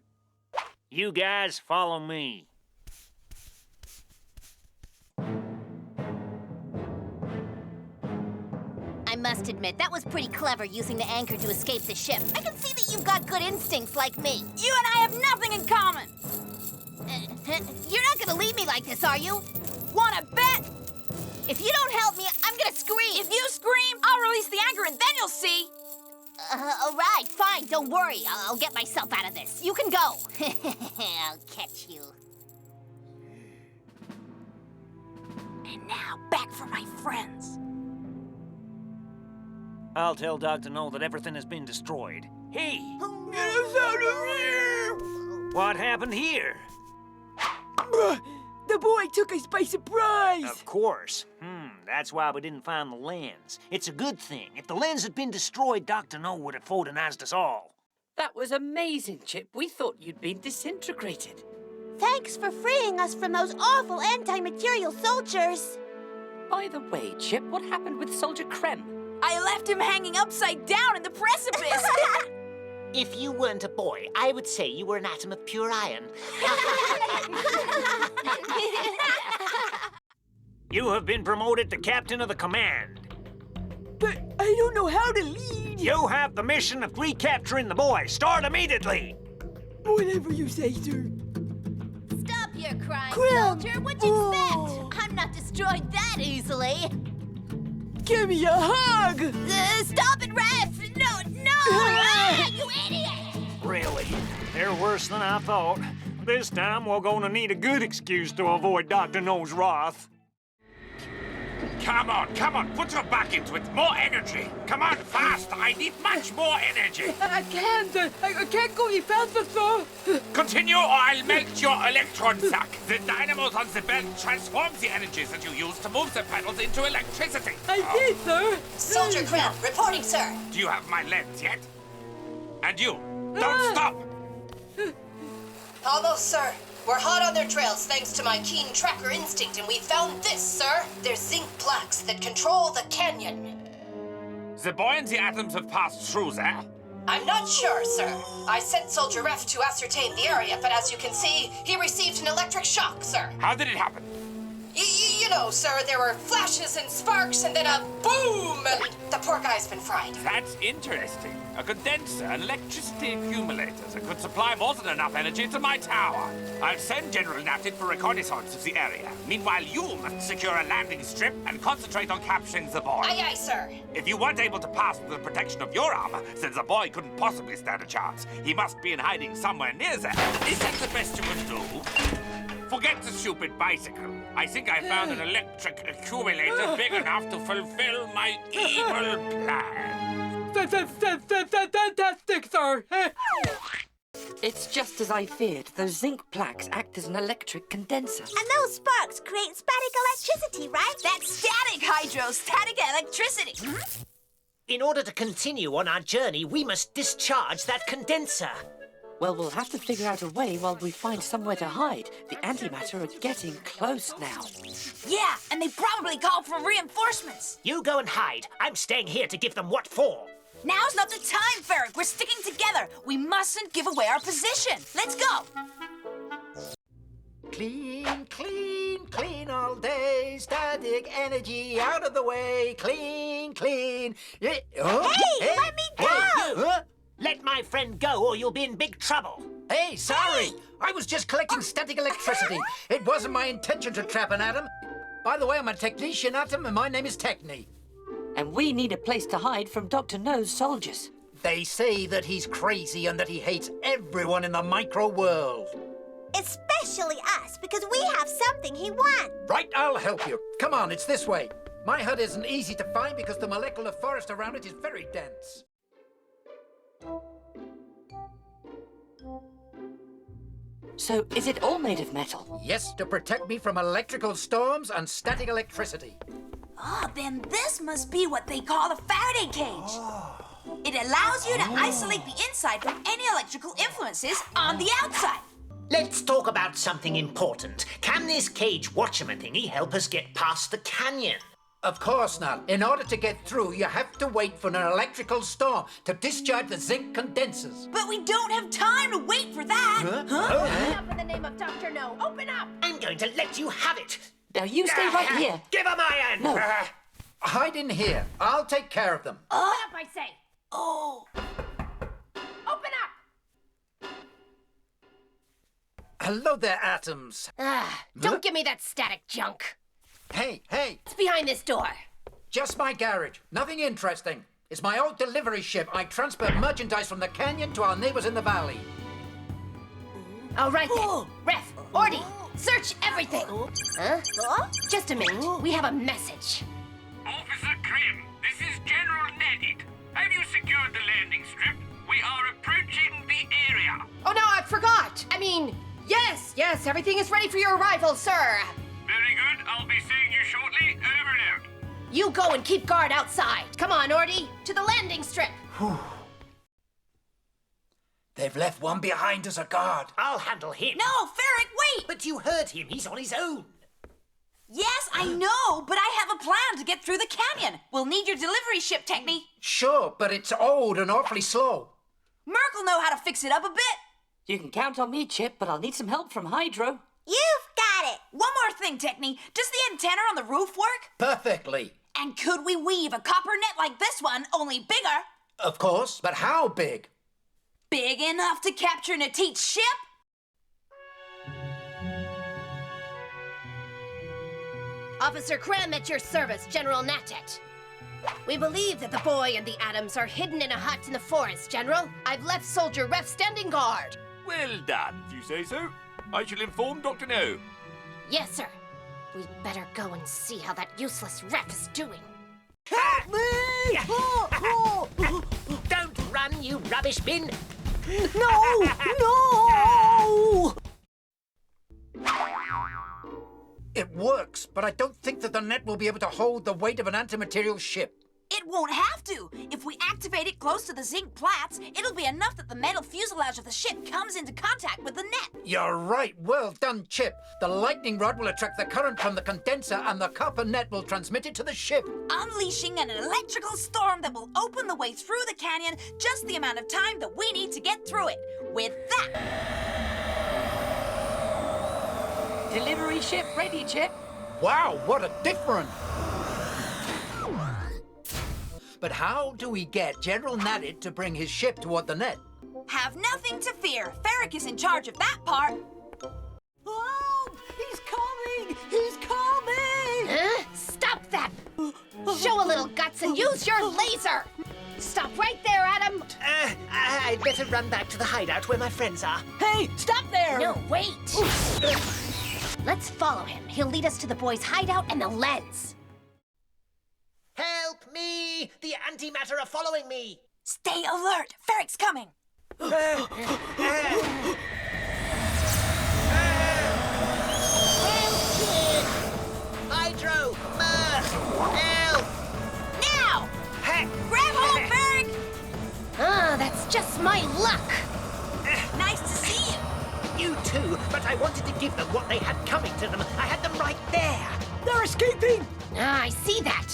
You guys follow me. I must admit, that was pretty clever using the anchor to escape the ship. I can see that you've got good instincts like me. You and I have nothing in common! You're not gonna leave me like this, are you? Wanna bet? If you don't help me, I'm gonna scream. If you scream, I'll release the anchor and then you'll see! All right, fine, don't worry. I'll get myself out of this. You can go. I'll catch you. And now, back for my friends. I'll tell Dr. No that everything has been destroyed. Hey! Get us out of here! What happened here? The boy took us by surprise! Of course. That's why we didn't find the lens. It's a good thing. If the lens had been destroyed, Dr. No would have photonized us all. That was amazing, Chip. We thought you'd been disintegrated. Thanks for freeing us from those awful anti-material soldiers. By the way, Chip, what happened with Soldier Krem? I left him hanging upside down in the precipice! If you weren't a boy, I would say you were an atom of pure iron. You have been promoted to captain of the command. But I don't know how to lead. You have the mission of recapturing the boy. Start immediately. Whatever you say, sir. Stop your crying, Krem. soldier. What'd you expect? I'm not destroyed that easily. Give me a hug! Stop it, Ref! No! You idiot! Really? They're worse than I thought. This time we're gonna need a good excuse to avoid Dr. No's wrath. Come on, put your back into it. More energy. Come on, fast. I need much more energy. I can't. I can't go any faster, sir. Continue or I'll melt your electron sac. The dynamos on the belt transform the energies that you use to move the pedals into electricity. I did, sir. Soldier Krem, reporting, sir. Do you have my lens yet? And you, don't stop. Almost, sir. We're hot on their trails thanks to my keen tracker instinct, and we found this, sir. They're zinc plaques that control the canyon. The boy and the atoms have passed through there. I'm not sure, sir. I sent Soldier Ref to ascertain the area, but as you can see, he received an electric shock, sir. How did it happen? You know, sir, there were flashes and sparks and then a boom, and the poor guy's been fried. That's interesting. A condenser and electricity accumulators that could supply more than enough energy to my tower. I'll send General Natted for reconnaissance of the area. Meanwhile, you must secure a landing strip and concentrate on capturing the boy. Aye, aye, sir. If you weren't able to pass with the protection of your armor, then the boy couldn't possibly stand a chance. He must be in hiding somewhere near there. Is that the best you can do? Forget the stupid bicycle. I think I found an electric accumulator big enough to fulfill my evil plan. Fantastic, sir! It's just as I feared. Those zinc plaques act as an electric condenser. And those sparks create static electricity, right? That's static, Hydro! Static electricity! In order to continue on our journey, we must discharge that condenser. Well, we'll have to figure out a way while we find somewhere to hide. The antimatter are getting close now. Yeah, and they probably called for reinforcements. You go and hide. I'm staying here to give them what for. Now's not the time, Ferric. We're sticking together. We mustn't give away our position. Let's go. Clean, clean, clean all day. Static energy out of the way. Clean, clean. Hey, let me go! Let my friend go or you'll be in big trouble. Hey, sorry. I was just collecting static electricity. It wasn't my intention to trap an atom. By the way, I'm a technician atom and my name is Techni. And we need a place to hide from Dr. No's soldiers. They say that he's crazy and that he hates everyone in the Microworld. Especially us, because we have something he wants. Right, I'll help you. Come on, it's this way. My hut isn't easy to find because the molecular forest around it is very dense. So, is it all made of metal? Yes, to protect me from electrical storms and static electricity. Oh, then this must be what they call a Faraday cage. It allows you to isolate the inside from any electrical influences on the outside. Let's talk about something important. Can this cage watchman-thingy help us get past the canyon? Of course not. In order to get through, you have to wait for an electrical storm to discharge the zinc condensers. But we don't have time to wait for that. Open up in the name of Dr. No. Open up! I'm going to let you have it. Now you stay right here. Give them iron. No. Hide in here. I'll take care of them. Open up, I say. Oh. Open up! Hello there, atoms. Don't give me that static junk. Hey, hey. It's behind this door. Just my garage. Nothing interesting. It's my old delivery ship. I transport merchandise from the canyon to our neighbors in the valley. All right then. Ref, Ordy, search everything. Huh? Just a minute. We have a message. Officer Krim, this is General Natted. Have you secured the landing strip? We are approaching the area. Oh no, I forgot. I mean, yes, everything is ready for your arrival, sir. Very good. I'll be seeing you shortly. Over and out. You go and keep guard outside. Come on, Ordy, to the landing strip. They've left one behind as a guard. I'll handle him. No, Ferric, wait! But you heard him. He's on his own. Yes, I know, but I have a plan to get through the canyon. We'll need your delivery ship, Techni. Sure, but it's old and awfully slow. Merc will know how to fix it up a bit. You can count on me, Chip, but I'll need some help from Hydro. You've got it. One more thing, Techni. Does the antenna on the roof work? Perfectly. And could we weave a copper net like this one, only bigger? Of course, but how big? Big enough to capture Natit's ship? Officer Krem at your service, General Nattet. We believe that the boy and the atoms are hidden in a hut in the forest, General. I've left Soldier Ref standing guard. Well done, if you say so. I shall inform Dr. No. Yes, sir. We'd better go and see how that useless ref is doing. Don't run, you rubbish bin. No! It works, but I don't think that the net will be able to hold the weight of an antimaterial ship. It won't have to. If we activate it close to the zinc plates, it'll be enough that the metal fuselage of the ship comes into contact with the net. You're right. Well done, Chip. The lightning rod will attract the current from the condenser and the copper net will transmit it to the ship. Unleashing an electrical storm that will open the way through the canyon just the amount of time that we need to get through it. With that... Delivery ship ready, Chip. Wow, what a difference! But how do we get General Nadit to bring his ship toward the net? Have nothing to fear. Ferric is in charge of that part. Oh, he's coming! He's coming! Stop that! Show a little guts and use your laser! Stop right there, Adam! I'd better run back to the hideout where my friends are. Hey, stop there! No, wait! Let's follow him. He'll lead us to the boys' hideout and the lens. Help me! The antimatter are following me! Stay alert! Ferric's coming! HIDRO! MERC! Help! Now! Grab hold, Ferric! Ah, that's just my luck! Nice to see you! You too, but I wanted to give them what they had coming to them. I had them right there. They're escaping! Ah, I see that.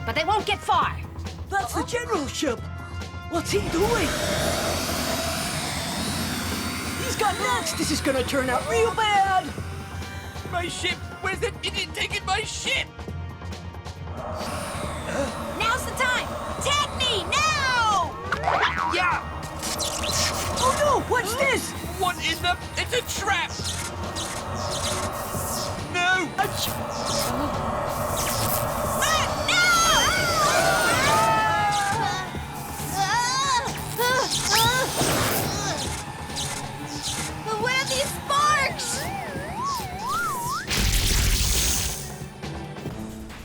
But they won't get far. That's the general ship! What's he doing? He's got nuts! This is gonna turn out real bad! My ship! Where's that idiot taking my ship? Now's the time! Techni, now! Yeah! Oh no! What's this? What in the... It's a trap! No! Where are these sparks?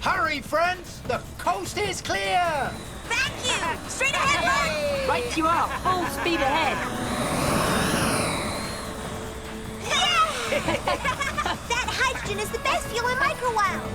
Hurry, friends! The coast is clear! Thank you! Straight ahead, Bert! Right you are. Full speed ahead. That hydrogen is the best fuel in Microworld.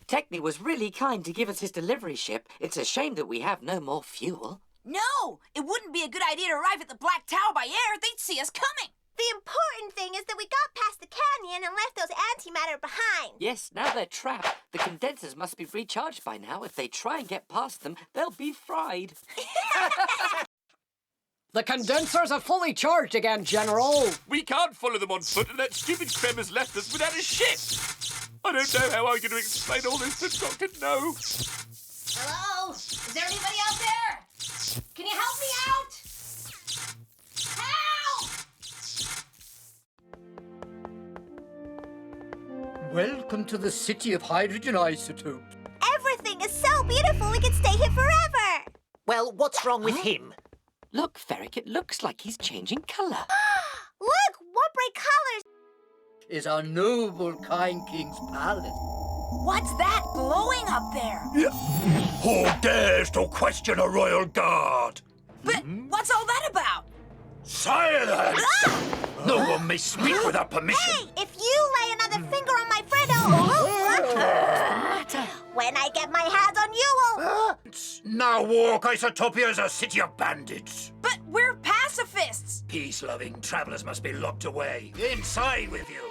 Techni was really kind to give us his delivery ship. It's a shame that we have no more fuel. No! It wouldn't be a good idea to arrive at the Black Tower by air. They'd see us coming. The important thing is that we got past the canyon and left those antimatter behind. Yes, now they're trapped. The condensers must be recharged by now. If they try and get past them, they'll be fried. The condensers are fully charged again, General. We can't follow them on foot, and that stupid Krem has left us without a ship. I don't know how I'm going to explain all this to Dr. No. Hello? Is there anybody out there? Can you help me out? Help! Welcome to the city of hydrogen isotopes. Everything is so beautiful we could stay here forever. Well, what's wrong with him? Look, Ferric, it looks like he's changing colour. Look, what bright colors. Is our noble kind king's palace. What's that glowing up there? Who dares to question a royal guard? But what's all that about? Silence! No one may speak without permission. Hey, if you lay another finger on my friend, when I get my hands on you, Now walk Isotopia is a city of bandits. But we're pacifists. Peace-loving travelers must be locked away. Inside with you.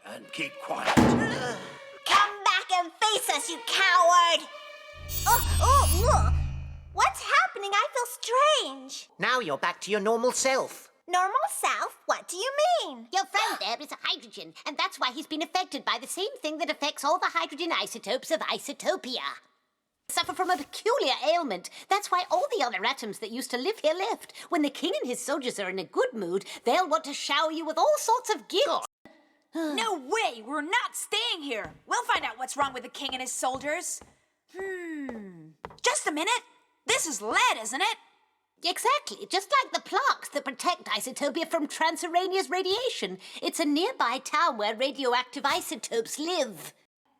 And keep quiet. come back and face us, you coward. Look. What's happening? I feel strange. Now you're back to your normal self. Normal self? What do you mean? Your friend there is a hydrogen, and that's why he's been affected by the same thing that affects all the hydrogen isotopes of Isotopia. Suffer from a peculiar ailment. That's why all the other atoms that used to live here left. When the king and his soldiers are in a good mood, they'll want to shower you with all sorts of gifts. No way! We're not staying here. We'll find out what's wrong with the king and his soldiers. Just a minute. This is lead, isn't it? Exactly, just like the plaques that protect Isotopia from transuranius radiation. It's a nearby town where radioactive isotopes live.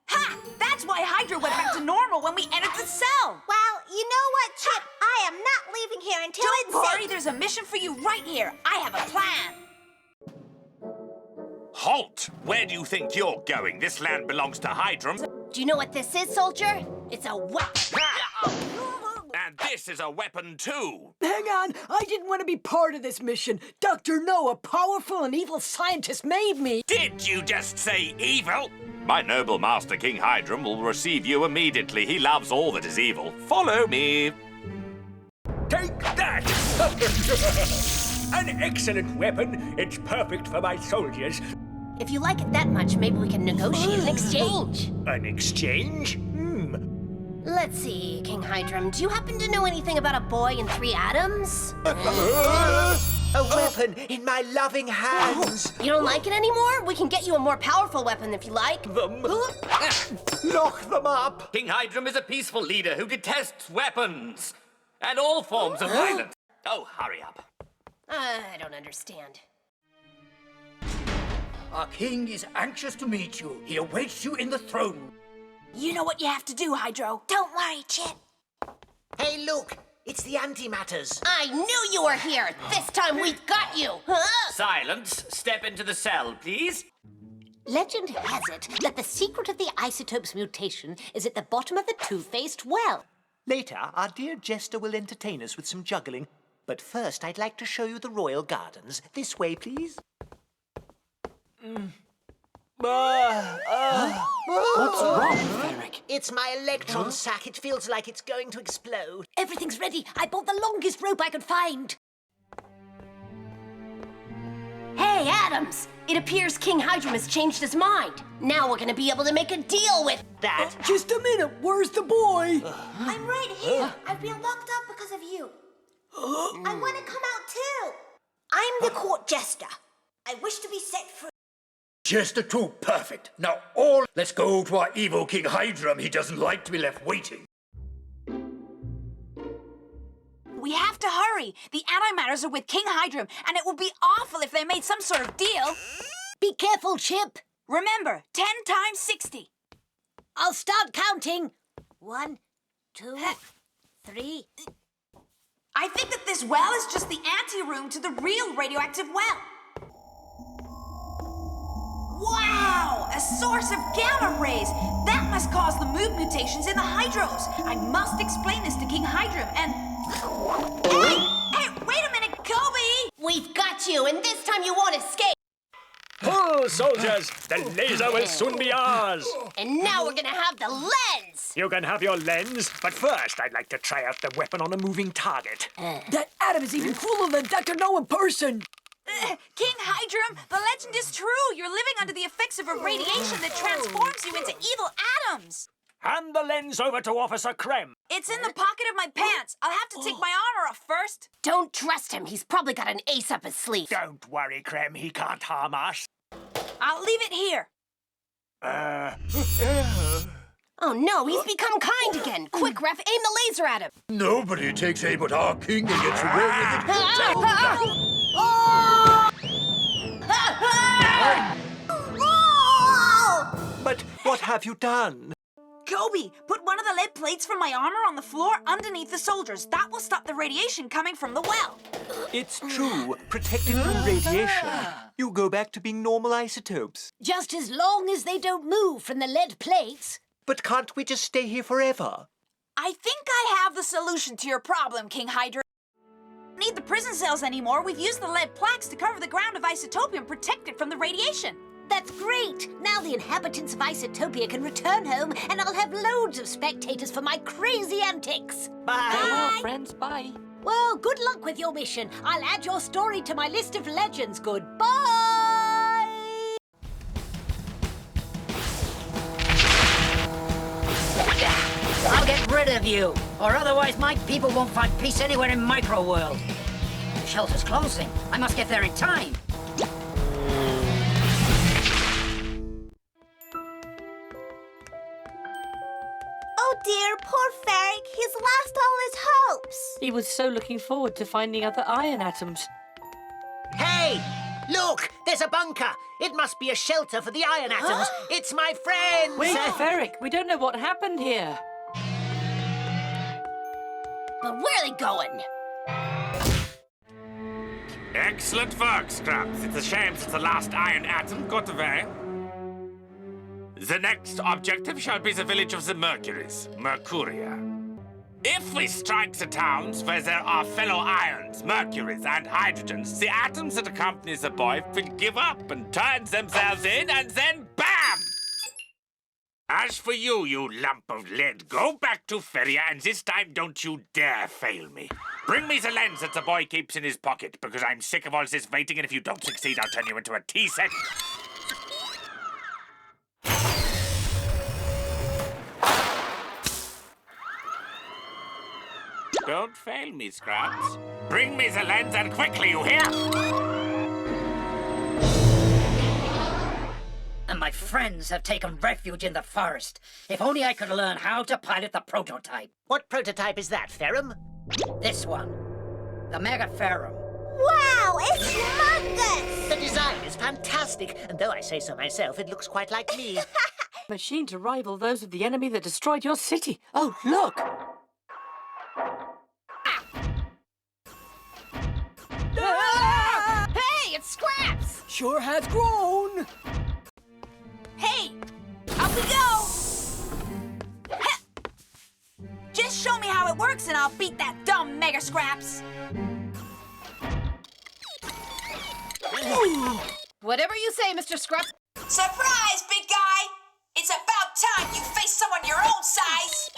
Ha! That's why HIDRO went back to normal when we entered the cell. Well, you know what, Chip? I am not leaving here until Don't it's worry, safe. there's a mission for you right here. I have a plan. Halt! Where do you think you're going? This land belongs to HIDRO. Do you know what this is, soldier? It's a weapon. And this is a weapon too. Hang on, I didn't want to be part of this mission. Dr. No, a powerful and evil scientist, made me. Did you just say evil? My noble master, King HIDRO, will receive you immediately. He loves all that is evil. Follow me. Take that, An excellent weapon. It's perfect for my soldiers. If you like it that much, maybe we can negotiate an exchange. An exchange? Let's see, King Hydrum, do you happen to know anything about a boy in 3 atoms? A weapon in my loving hands. You don't like it anymore? We can get you a more powerful weapon if you like. Lock them up. King Hydrum is a peaceful leader who detests weapons and all forms of violence. Oh, hurry up. I don't understand. Our king is anxious to meet you. He awaits you in the throne room. You know what you have to do, Hydro. Don't worry, Chip. Hey, look, it's the antimatters. I knew you were here. This time we've got you. Huh? Silence. Step into the cell, please. Legend has it that the secret of the isotope's mutation is at the bottom of the two-faced well. Later, our dear jester will entertain us with some juggling. But first, I'd like to show you the royal gardens. This way, please. What's wrong, Ferric? It's my electron sac. It feels like it's going to explode. Everything's ready. I bought the longest rope I could find. Hey, Adams! It appears King Hydrum has changed his mind. Now we're gonna be able to make a deal with that. Just a minute. Where's the boy? I'm right here. I've been locked up because of you. I want to come out too. I'm the court jester. I wish to be set free. Jester 2, perfect. Now let's go to our evil King Hydrum. He doesn't like to be left waiting. We have to hurry. The antimatters are with King Hydrum, and it would be awful if they made some sort of deal. Be careful, Chip. Remember, 10 times 60. I'll start counting. 1, 2, 3. I think that this well is just the anteroom to the real radioactive well. Wow! A source of gamma rays! That must cause the mood mutations in the hydros. I must explain this to King Hydrum and... Hey, wait a minute, Kobe! We've got you, and this time you won't escape. Pull, soldiers! The laser will soon be ours! And now we're gonna have the lens! You can have your lens, but first I'd like to try out the weapon on a moving target. That Adam is even cooler than Dr. No in person. King Hydrum, the legend is true. You're living under the effects of a radiation that transforms you into evil atoms. Hand the lens over to Officer Krem. It's in the pocket of my pants. I'll have to take my armor off first. Don't trust him. He's probably got an ace up his sleeve. Don't worry, Krem. He can't harm us. I'll leave it here. Oh no, he's become kind again. Quick, Ref, aim the laser at him. Nobody takes aim at our king and gets away with it. But what have you done? Kobe, put one of the lead plates from my armor on the floor underneath the soldiers. That will stop the radiation coming from the well. It's true. Protected from radiation, you go back to being normal isotopes. Just as long as they don't move from the lead plates. But can't we just stay here forever? I think I have the solution to your problem, King Hydra. We don't need the prison cells anymore. We've used the lead plaques to cover the ground of Isotopia and protect it from the radiation. That's great! Now the inhabitants of Isotopia can return home, and I'll have loads of spectators for my crazy antics. Bye! Farewell, friends, bye. Well, good luck with your mission. I'll add your story to my list of legends. Goodbye! I'll get rid of you, or otherwise my people won't find peace anywhere in Microworld. The shelter's closing. I must get there in time. Oh dear, poor Ferric. He's lost all his hopes. He was so looking forward to finding other iron atoms. Hey! Look! There's a bunker! It must be a shelter for the iron atoms. It's my friends! Wait, Ferric, we don't know what happened here. But where are they going? Excellent work, Scraps. It's a shame since the last iron atom got away. The next objective shall be the village of the Mercuries, Mercuria. If we strike the towns where there are fellow irons, mercuries, and hydrogens, the atoms that accompany the boy will give up and turn themselves in, and then BAM! As for you, you lump of lead, go back to Feria, and this time don't you dare fail me. Bring me the lens that the boy keeps in his pocket, because I'm sick of all this waiting, and if you don't succeed, I'll turn you into a tea set. Don't fail me, Scraps. Bring me the lens, and quickly, you hear? And my friends have taken refuge in the forest. If only I could learn how to pilot the prototype. What prototype is that, Ferrum? This one. The Mega Ferrum. Wow, it's humongous! The design is fantastic, and though I say so myself, it looks quite like me. Machine to rival those of the enemy that destroyed your city. Oh, look! Ah! Hey, it's Scraps! Sure has grown. Hey, up we go! Just show me how it works and I'll beat that dumb Mega Scraps. Whatever you say, Mr. Scraps. Surprise, big guy! It's about time you face someone your own size!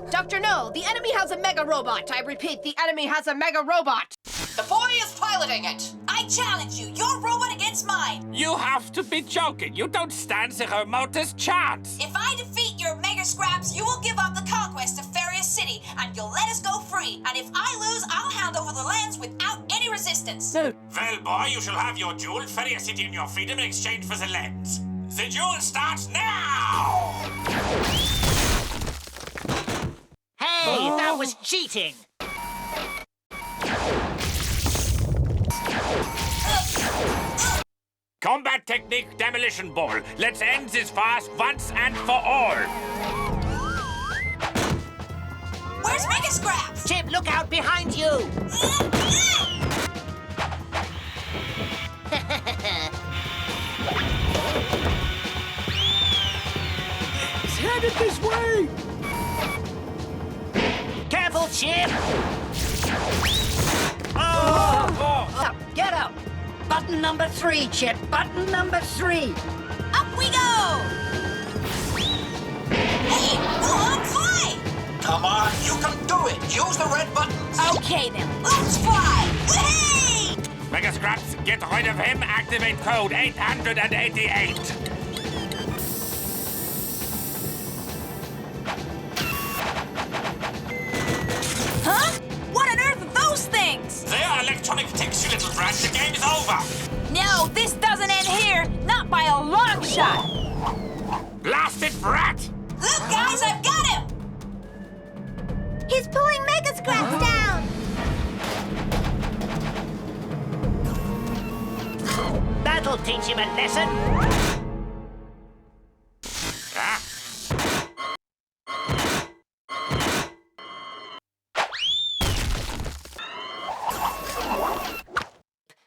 Dr. No, the enemy has a mega robot. I repeat, the enemy has a mega robot. The boy is piloting it. I challenge you, your robot against mine. You have to be joking. You don't stand the remotest chance. If I defeat your Mega Scraps, you will give up the conquest of Farius City, and you'll let us go free. And if I lose, I'll hand over the lands without any resistance. Well, boy, you shall have your jewel, Farius City, and your freedom in exchange for the lens. The duel starts now! Hey, that was cheating! Combat technique demolition ball. Let's end this farce once and for all. Where's Mega Scraps? Chip, look out behind you! It's headed this way! Careful, Chip! Up, get up! Button number 3, Chip. Button number 3. Up we go! Hey, go on, fly! Come on, you can do it. Use the red buttons. Okay then, let's fly! Hey! Mega Scraps, get rid of him. Activate code 888. Huh? What on earth are those things? They are electronic ticks, you little brat. The game is over. No, this doesn't end here. Not by a long shot. Blasted brat! Look, guys, I've got him! He's pulling Mega Scraps down! That'll teach him a lesson.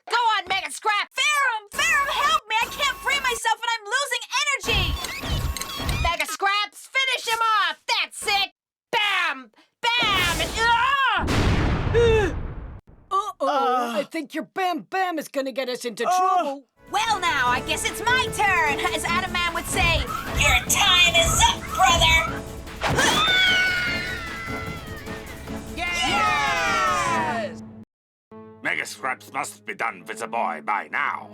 Go on, Mega Scrap! Ferrum, help me! I can't free myself and I'm losing energy! Mega Scraps, finish him off! That's it! Bam! Bam! And, Uh-oh, I think your Bam Bam is gonna get us into trouble. Well now, I guess it's my turn, as Atom Man would say. Your time is up, brother! Yes! Mega Scraps must be done with the boy by now.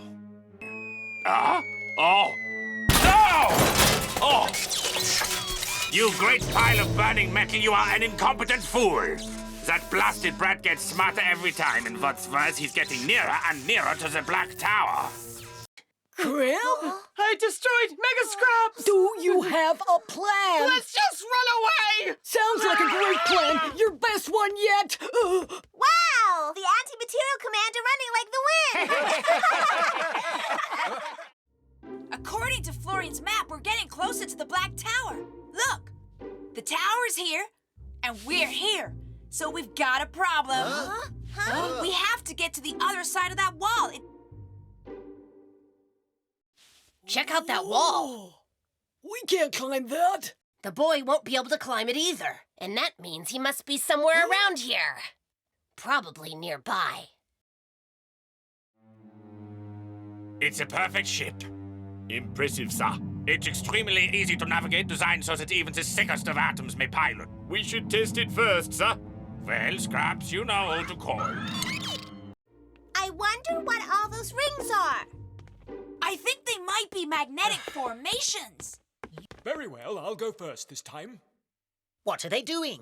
Oh! No! Oh! You great pile of burning metal, you are an incompetent fool! That blasted brat gets smarter every time, and what's worse, he's getting nearer and nearer to the Black Tower. Grim? I destroyed Mega Scraps! Do you have a plan? Let's just run away! Sounds like a great plan. Your best one yet. Wow! The anti-material commander running like the wind! According to Florian's map, we're getting closer to the Black Tower. Look, the tower's here, and we're here. So we've got a problem. We have to get to the other side of that wall. check out that wall. We can't climb that. The boy won't be able to climb it either. And that means he must be somewhere around here. Probably nearby. It's a perfect ship. Impressive, sir. It's extremely easy to navigate, designed so that even the sickest of atoms may pilot. We should test it first, sir. Well, Scraps, you know who to call. I wonder what all those rings are. I think they might be magnetic formations. Very well, I'll go first this time. What are they doing?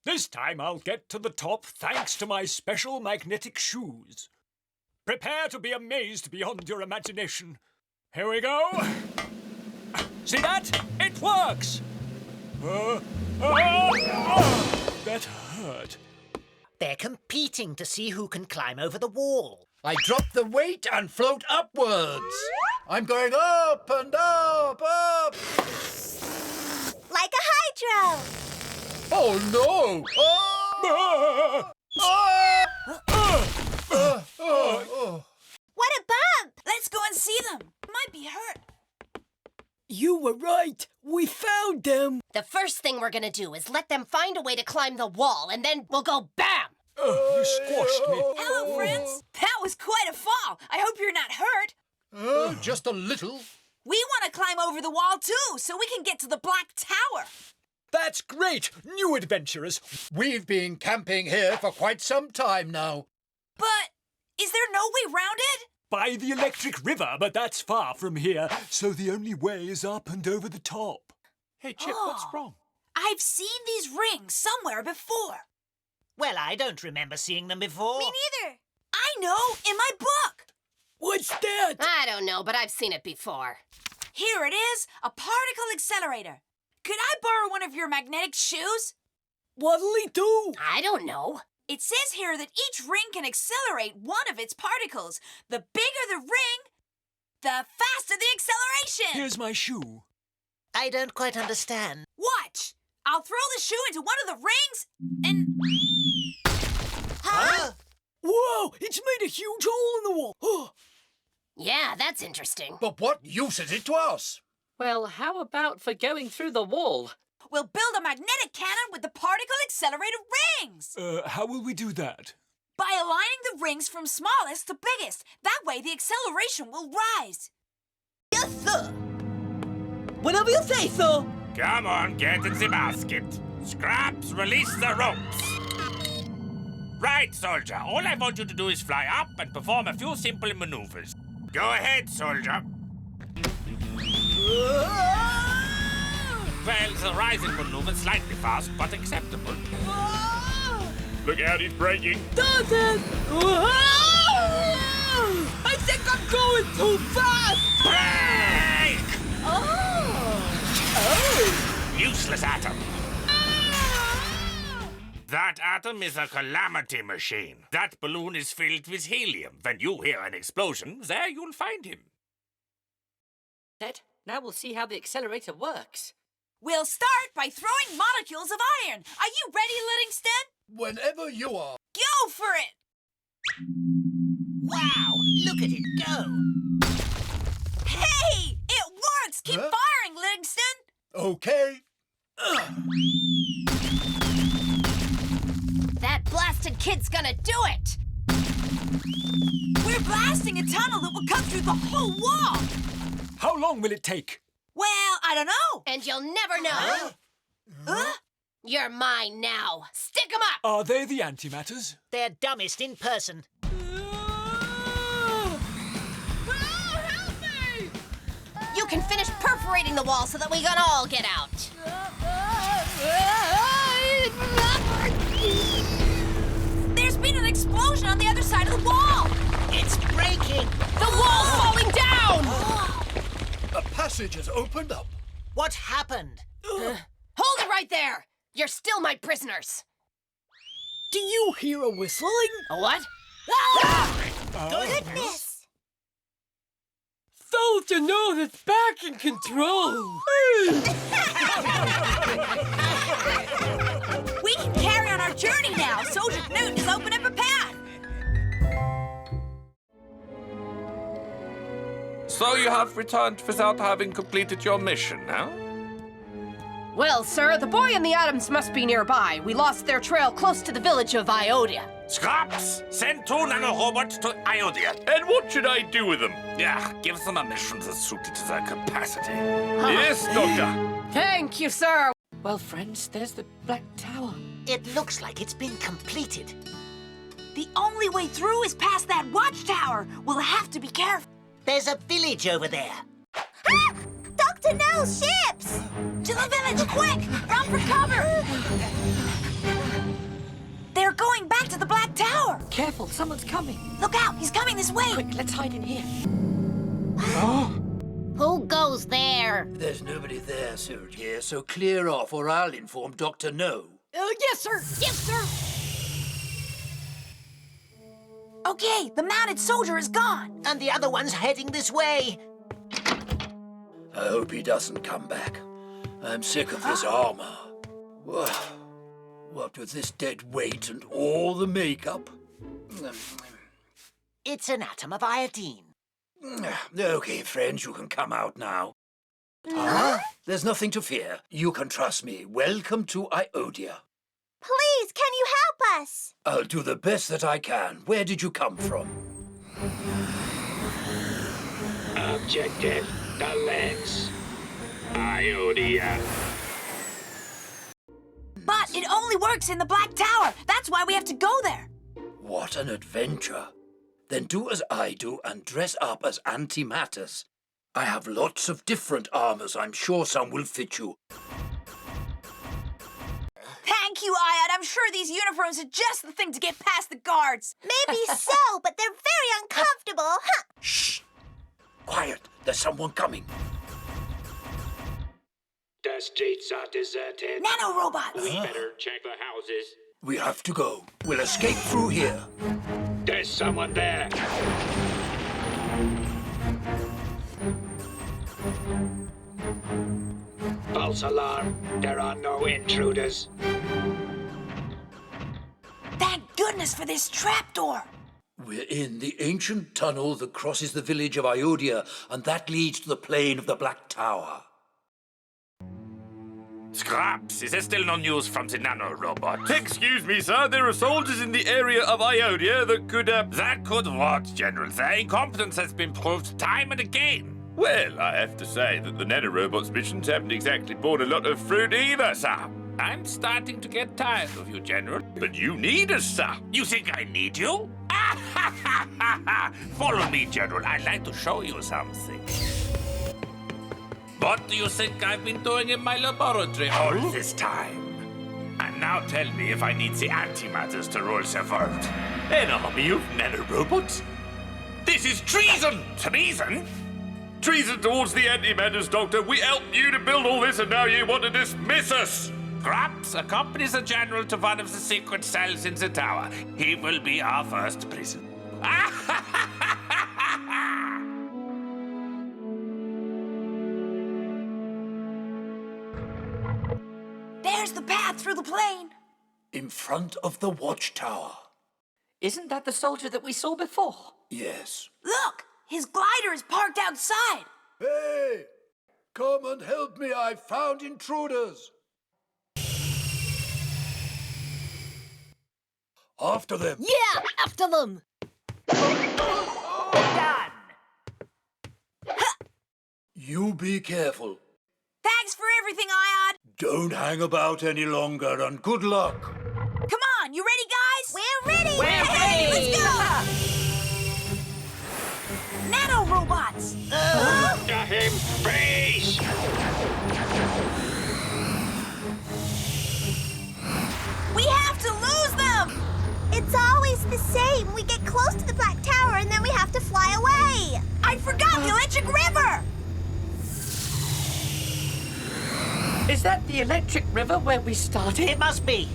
This time I'll get to the top thanks to my special magnetic shoes. Prepare to be amazed beyond your imagination. Here we go. See that? It works! That hurt. They're competing to see who can climb over the wall. I drop the weight and float upwards. I'm going up and up, up. Like a hydro! Oh, no! What a bump! Let's go and see them. Might be hurt. You were right. We found them. The first thing we're gonna do is let them find a way to climb the wall, and then we'll go BAM! You squashed me. Hello, friends. That was quite a fall. I hope you're not hurt. Just a little. We want to climb over the wall, too, so we can get to the Black Tower. That's great! New adventurers. We've been camping here for quite some time now. But is there no way round it? By the electric river, but that's far from here, so the only way is up and over the top. Hey, Chip, what's wrong? I've seen these rings somewhere before. Well, I don't remember seeing them before. Me neither. I know, in my book. What's that? I don't know, but I've seen it before. Here it is, a particle accelerator. Could I borrow one of your magnetic shoes? What'll he do? I don't know. It says here that each ring can accelerate one of its particles. The bigger the ring, the faster the acceleration. Here's my shoe. I don't quite understand. Watch. I'll throw the shoe into one of the rings and... Huh? Whoa! It's made a huge hole in the wall. Yeah, that's interesting. But what use is it to us? Well, how about for going through the wall? We'll build a magnetic cannon with the particle accelerator rings. How will we do that? By aligning the rings from smallest to biggest. That way the acceleration will rise. Yes, sir. Whatever you say, sir. Come on, get in the basket. Scraps, release the ropes. Right, soldier. All I want you to do is fly up and perform a few simple maneuvers. Go ahead, soldier. Well, the rising maneuver's slightly fast, but acceptable. Look out, he's braking. Does it? I think I'm going too fast! Brake! Oh! Useless atom. That atom is a calamity machine. That balloon is filled with helium. When you hear an explosion, there you'll find him. Ted, now we'll see how the accelerator works. We'll start by throwing molecules of iron. Are you ready, Livingston? Whenever you are. Go for it! Wow, look at it go. Hey, it works! Keep firing, Livingston! Okay. That blasted kid's gonna do it! We're blasting a tunnel that will cut through the whole wall! How long will it take? Well, I don't know. And you'll never know. Huh? You're mine now. Stick 'em up! Are they the antimatters? They're dumbest in person. Help me! You can finish perforating the wall so that we can all get out. There's been an explosion on the other side of the wall! It's breaking! The wall's falling down! A passage has opened up. What happened? Hold it right there! You're still my prisoners. Do you hear a whistling? A what? Goodness! Soldier knows it's back in control. We can carry on our journey now. Soldier Knut has opened up a path. So you have returned without having completed your mission, huh? Well, sir, the boy and the atoms must be nearby. We lost their trail close to the village of Iodia. Scraps, send 2 nanorobots to Iodia. And what should I do with them? Yeah, give them a mission that's suited to their capacity. Yes, Doctor. Thank you, sir. Well, friends, there's the Black Tower. It looks like it's been completed. The only way through is past that watchtower. We'll have to be careful. There's a village over there. Ah! Dr. No's ships! To the village, quick! Run for cover! They're going back to the Black Tower. Careful, someone's coming. Look out, he's coming this way. Quick, let's hide in here. Who goes there? There's nobody there, Sergei, so clear off or I'll inform Dr. No. Yes, sir. Yes, sir. Okay, the mounted soldier is gone. And the other one's heading this way. I hope he doesn't come back. I'm sick of this armor. What with this dead weight and all the makeup? It's an atom of iodine. Okay, friends, you can come out now. There's nothing to fear. You can trust me. Welcome to Iodia. Please, can you help us? I'll do the best that I can. Where did you come from? Objective, the lens. Iodia. But it only works in the Black Tower. That's why we have to go there. What an adventure. Then do as I do and dress up as antimatters. I have lots of different armors. I'm sure some will fit you. Thank you, Iod. I'm sure these uniforms are just the thing to get past the guards. Maybe so, but they're very uncomfortable, huh? Shh! Quiet. There's someone coming. The streets are deserted. Nanorobots. We better check the houses. We have to go. We'll escape through here. There's someone there. False alarm. There are no intruders. Thank goodness for this trapdoor. We're in the ancient tunnel that crosses the village of Iodia, and that leads to the plain of the Black Tower. Scraps, is there still no news from the nanorobot? Excuse me, sir. There are soldiers in the area of Iodia that could, That could what, General? Their incompetence has been proved time and again. Well, I have to say that the nanorobot's missions haven't exactly borne a lot of fruit either, sir. I'm starting to get tired of you, General. But you need us, sir. You think I need you? Follow me, General. I'd like to show you something. What do you think I've been doing in my laboratory all this time? And now tell me if I need the antimatters to rule the world. An army of nanorobots? This is treason! Treason? Treason towards the antimatters, Doctor. We helped you to build all this and now you want to dismiss us. Scraps accompanies the General to one of the secret cells in the tower. He will be our first prisoner. There's the path through the plain. In front of the watchtower. Isn't that the soldier that we saw before? Yes. Look, his glider is parked outside. Hey! Come and help me. I found intruders. After them. Yeah, after them. Done. You be careful. Thanks for everything, Iod. Don't hang about any longer, and good luck. Come on, you ready, guys? We're ready. We're ready. Let's go. Nanorobots. Get him, freeze! We have to lose them. It's always the same. We get close to the Black Tower and then we have to fly away. I forgot the electric river. Is that the electric river where we started? It must be.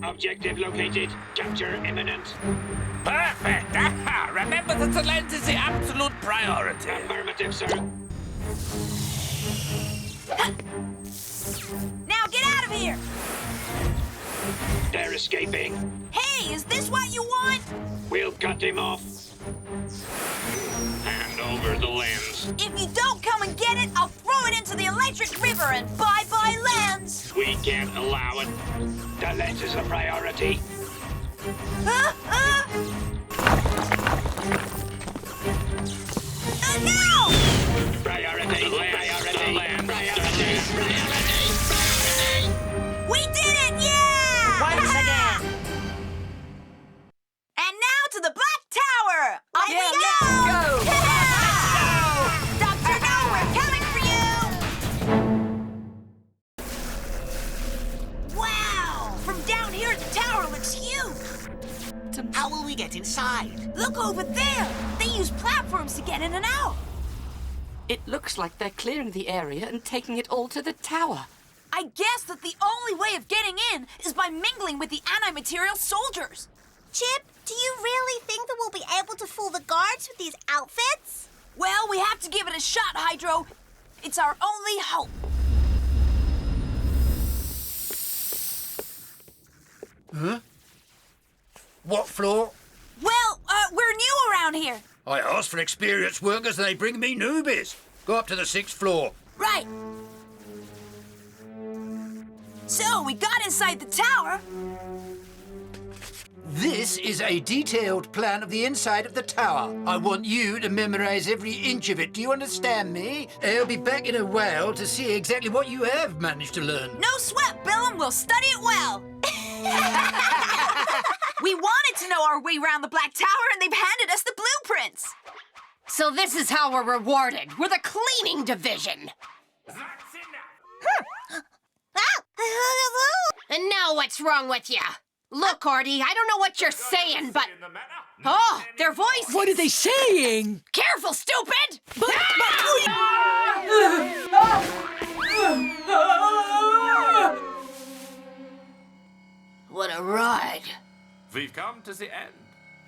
Objective located. Capture imminent. Perfect! Remember that the lens is the absolute priority. Affirmative, sir. Now get out of here. They're escaping. Hey, is this what you want? We'll cut him off. Hand over the lens. If you don't come and get it, I'll throw it into the electric river and bye-bye lens. We can't allow it. The lens is a priority. No! Priority, We did it! Yeah! Once again. And now to the Black Tower! Up we go! Let's go! Dr. No, we're coming for you! Wow! From down here, the tower looks huge! How will we get inside? Look over there! They use platforms to get in and out! It looks like they're clearing the area and taking it all to the tower. I guess that the only way of getting in is by mingling with the anti-material soldiers. Chip, do you really think that we'll be able to fool the guards with these outfits? Well, we have to give it a shot, Hydro. It's our only hope. Huh? What floor? Well, we're new around here. I asked for experienced workers and they bring me newbies. Go up to the 6th floor. Right. So, we got inside the tower. This is a detailed plan of the inside of the tower. I want you to memorize every inch of it. Do you understand me? I'll be back in a while to see exactly what you have managed to learn. No sweat, Bill, and we'll study it well. We wanted to know our way around the Black Tower, and they've handed us the blueprints. So this is how we're rewarded. We're the cleaning division. And now what's wrong with you? Look, Artie, I don't know what you're saying, but... Oh, their voices! What are they saying? Careful, stupid! What a ride. We've come to the end.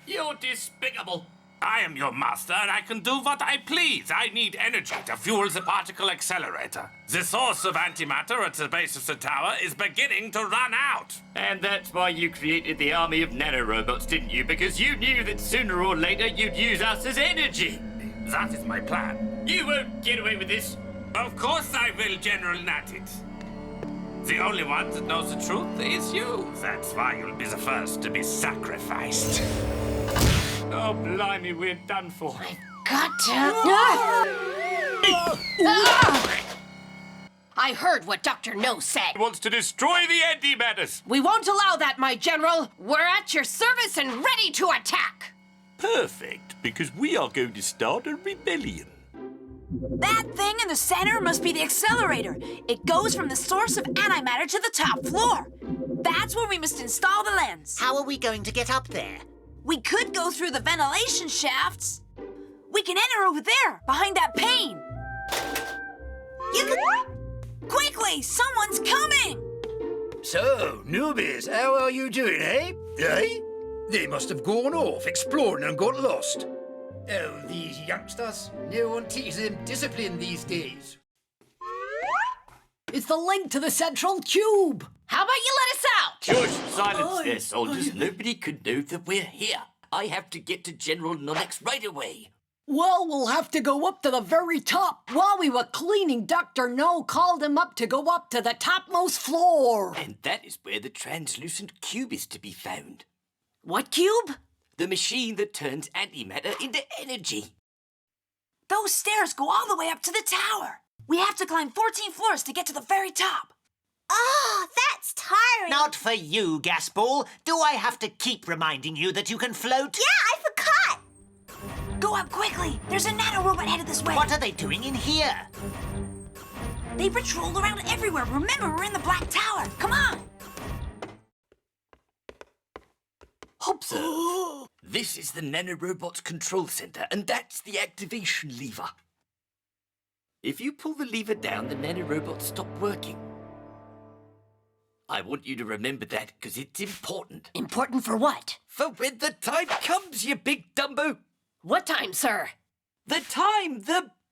You're despicable. I am your master, and I can do what I please. I need energy to fuel the particle accelerator. The source of antimatter at the base of the tower is beginning to run out. And that's why you created the army of nanorobots, didn't you? Because you knew that sooner or later you'd use us as energy. That is my plan. You won't get away with this. Of course I will, General Natit. The only one that knows the truth is you. That's why you'll be the first to be sacrificed. Oh, blimey, we're done for. Got to... I heard what Dr. No said. He wants to destroy the antimatters. We won't allow that, my general. We're at your service and ready to attack. Perfect, because we are going to start a rebellion. That thing in the center must be the accelerator. It goes from the source of antimatter to the top floor. That's where we must install the lens. How are we going to get up there? We could go through the ventilation shafts. We can enter over there, behind that pane. You can... Quickly, someone's coming! So, newbies, how are you doing, eh? Eh? They must have gone off exploring and got lost. Oh, these youngsters. No one teaches them discipline these days. It's the link to the central tube. How about you let us out? George, silence there, soldiers. Nobody could know that we're here. I have to get to General Nonix right away. Well, we'll have to go up to the very top. While we were cleaning, Dr. No called him up to go up to the topmost floor. And that is where the translucent cube is to be found. What cube? The machine that turns antimatter into energy. Those stairs go all the way up to the tower. We have to climb 14 floors to get to the very top. Oh, that's tiring. Not for you, Gasball. Do I have to keep reminding you that you can float? Yeah, I forgot. Go up quickly. There's a nanorobot headed this way. What are they doing in here? They patrol around everywhere. Remember, we're in the Black Tower. Come on. Observe. This is the nanorobot's control center, and that's the activation lever. If you pull the lever down, the nanorobots stop working. I want you to remember that, because it's important. Important for what? For when the time comes, you big Dumbo. What time, sir? The time,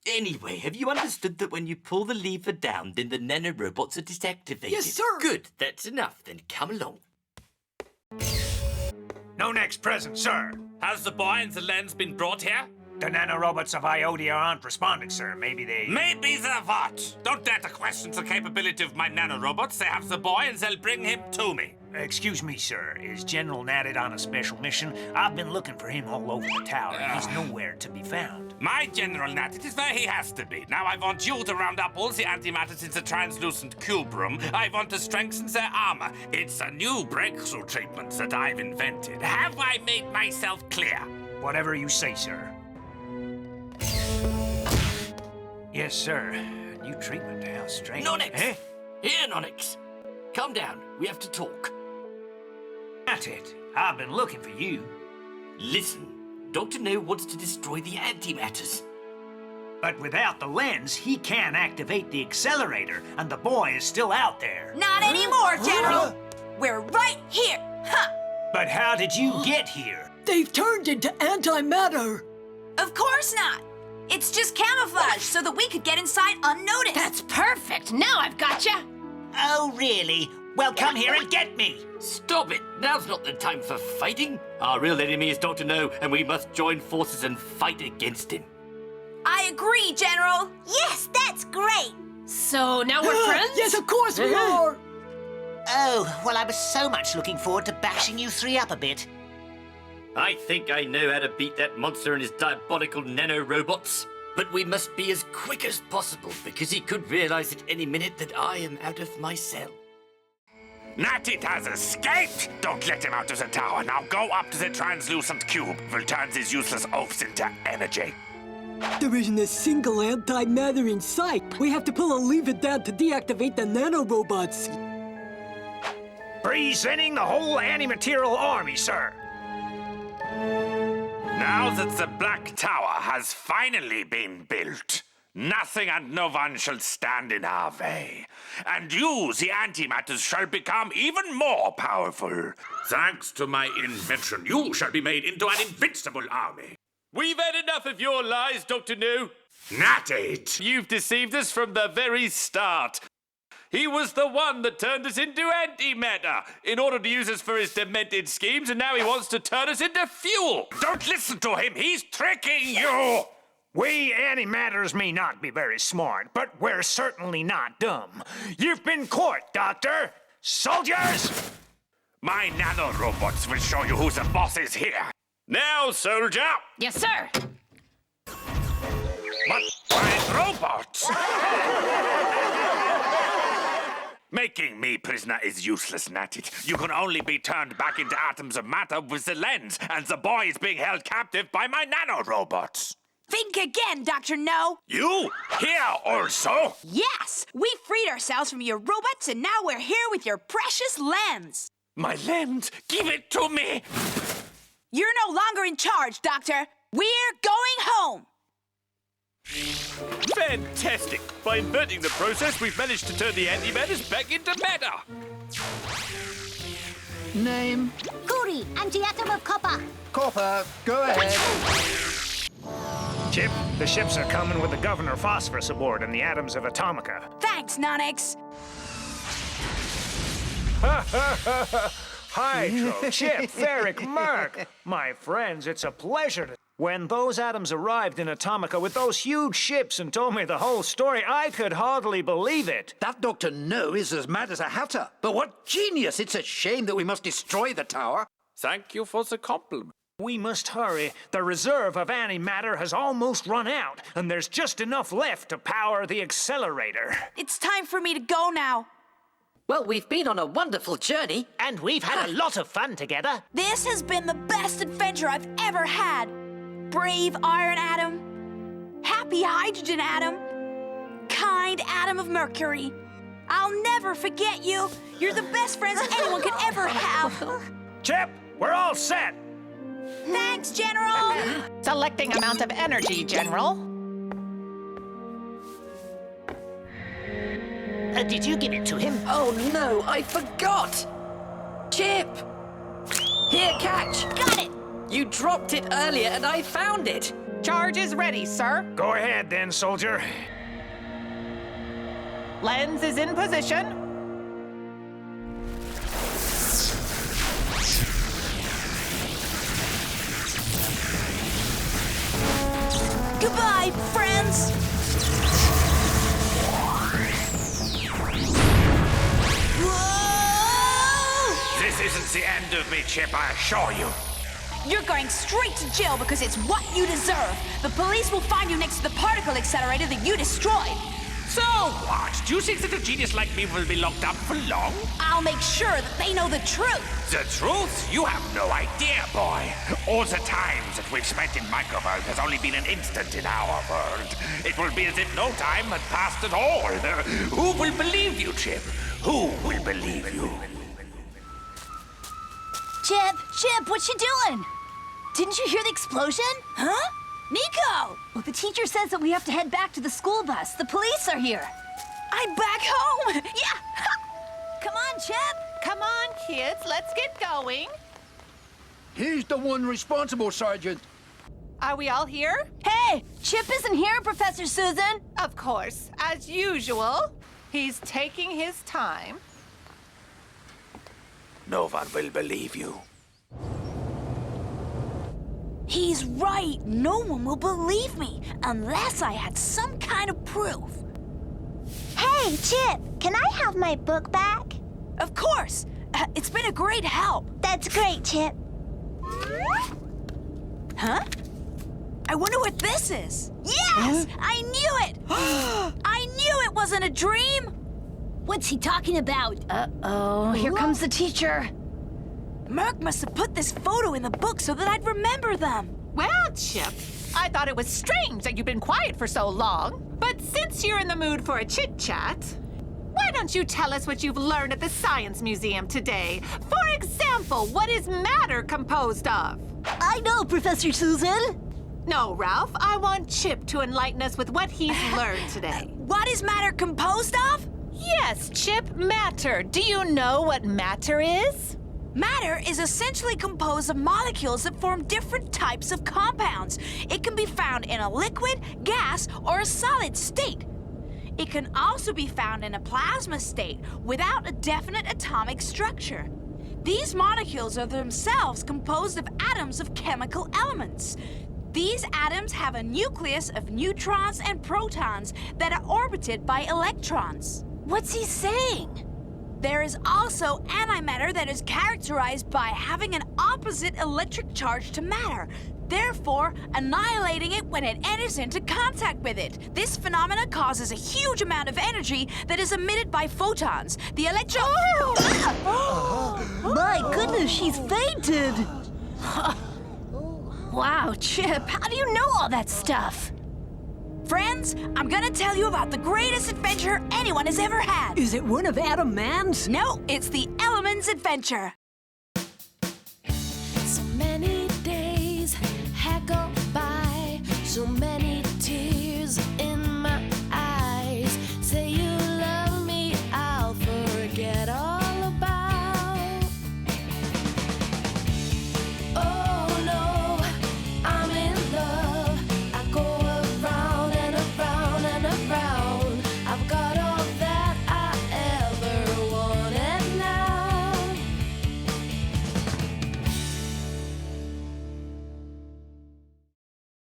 Anyway, have you understood that when you pull the lever down, then the nanorobots are disactivated? Yes, sir. Good, that's enough. Then come along. No next present, sir. Has the boy and the lens been brought here? The nanorobots of Iodia aren't responding, sir. Maybe they... Maybe they're what? Don't dare to question the capability of my nanorobots. They have the boy and they'll bring him to me. Excuse me, sir. Is General Natted on a special mission? I've been looking for him all over the tower, and he's nowhere to be found. My General Natted is where he has to be. Now I want you to round up all the antimatters in the translucent cube room. I want to strengthen their armor. It's a new breakthrough treatment that I've invented. Have I made myself clear? Whatever you say, sir. Yes, sir. A new treatment. How strange. Nonix! Eh? Here, Nonix. Calm down. We have to talk. Natted, I've been looking for you. Listen, Dr. No wants to destroy the antimatters. But without the lens, he can't activate the accelerator, and the boy is still out there. Not anymore, General. We're right here. Huh. But how did you get here? They've turned into antimatter. Of course not. It's just camouflage so that we could get inside unnoticed. That's perfect. Now I've got you. Oh, really? Well, come here and get me. Stop it. Now's not the time for fighting. Our real enemy is Dr. No, and we must join forces and fight against him. I agree, General. Yes, that's great. So now we're friends? Yes, of course we are. Oh, well, I was so much looking forward to bashing you three up a bit. I think I know how to beat that monster and his diabolical nanorobots. But we must be as quick as possible, because he could realize at any minute that I am out of my cell. Natted has escaped! Don't let him out of the tower. Now go up to the translucent cube. We'll turn these useless oafs into energy. There isn't a single antimatter in sight. We have to pull a lever down to deactivate the nanorobots. Presenting the whole antimaterial army, sir. Now that the Black Tower has finally been built, nothing and no one shall stand in our way. And you, the antimatters, shall become even more powerful. Thanks to my invention, you shall be made into an invincible army. We've had enough of your lies, Dr. No. Natted! You've deceived us from the very start. He was the one that turned us into antimatter in order to use us for his demented schemes, and now he wants to turn us into fuel. Don't listen to him. He's tricking you. We antimatters may not be very smart, but we're certainly not dumb. You've been caught, Doctor. Soldiers! My nanorobots will show you who the boss is here. Now, soldier! Yes, sir. But my robots! Making me prisoner is useless, Natted. You can only be turned back into atoms of matter with the lens, and the boy is being held captive by my nanorobots. Think again, Dr. No. You? Here also? Yes! We freed ourselves from your robots, and now we're here with your precious lens. My lens? Give it to me! You're no longer in charge, Doctor. We're going home. Fantastic! By inverting the process, we've managed to turn the antimatters back into matter. Name? Guri, anti-atom of copper. Copper, go ahead. Chip, the ships are coming with the Governor Phosphorus aboard and the atoms of Atomica. Thanks, Nonix. Hydro, Chip, Ferric, MERC. My friends, it's a pleasure to... When those atoms arrived in Atomica with those huge ships and told me the whole story, I could hardly believe it. That Dr. No is as mad as a hatter. But what genius! It's a shame that we must destroy the tower. Thank you for the compliment. We must hurry. The reserve of antimatter has almost run out, and there's just enough left to power the accelerator. It's time for me to go now. Well, we've been on a wonderful journey. And we've had a lot of fun together. This has been the best adventure I've ever had. Brave iron atom, happy hydrogen atom, kind atom of mercury. I'll never forget you. You're the best friends anyone could ever have. Chip, we're all set. Thanks, General. Selecting amount of energy, General. Did you give it to him? Oh no, I forgot! Chip! Here, catch! Got it! You dropped it earlier and I found it! Charge is ready, sir. Go ahead then, soldier. Lens is in position. Goodbye, friends! This end of me, Chip, I assure you. You're going straight to jail because it's what you deserve. The police will find you next to the particle accelerator that you destroyed. So what? Do you think that a genius like me will be locked up for long? I'll make sure that they know the truth. The truth? You have no idea, boy. All the times that we've spent in Microworld has only been an instant in our world. It will be as if no time had passed at all. Who will believe you, Chip? Who will believe you? Chip, what you doing? Didn't you hear the explosion? Huh? Nico! Well, the teacher says that we have to head back to the school bus. The police are here. I'm back home! Yeah! Come on, Chip! Come on, kids, let's get going. He's the one responsible, Sergeant. Are we all here? Hey, Chip isn't here, Professor Susan. Of course, as usual. He's taking his time. No one will believe you. He's right. No one will believe me unless I had some kind of proof. Hey, Chip, can I have my book back? Of course. It's been a great help. That's great, Chip. Huh? I wonder what this is. Yes! I knew it! I knew it wasn't a dream! What's he talking about? Uh-oh, here comes the teacher. Merc must have put this photo in the book so that I'd remember them. Well, Chip, I thought it was strange that you've been quiet for so long. But since you're in the mood for a chit-chat, why don't you tell us what you've learned at the Science Museum today? For example, what is matter composed of? I know, Professor Susan. No, Ralph, I want Chip to enlighten us with what he's learned today. What is matter composed of? Yes, Chip, matter. Do you know what matter is? Matter is essentially composed of molecules that form different types of compounds. It can be found in a liquid, gas, or a solid state. It can also be found in a plasma state without a definite atomic structure. These molecules are themselves composed of atoms of chemical elements. These atoms have a nucleus of neutrons and protons that are orbited by electrons. What's he saying? There is also antimatter that is characterized by having an opposite electric charge to matter, therefore annihilating it when it enters into contact with it. This phenomena causes a huge amount of energy that is emitted by photons. The My goodness, she's fainted. Wow, Chip, how do you know all that stuff? Friends, I'm gonna tell you about the greatest adventure anyone has ever had. Is it one of Adam Mann's? No, it's the LMN'S adventure.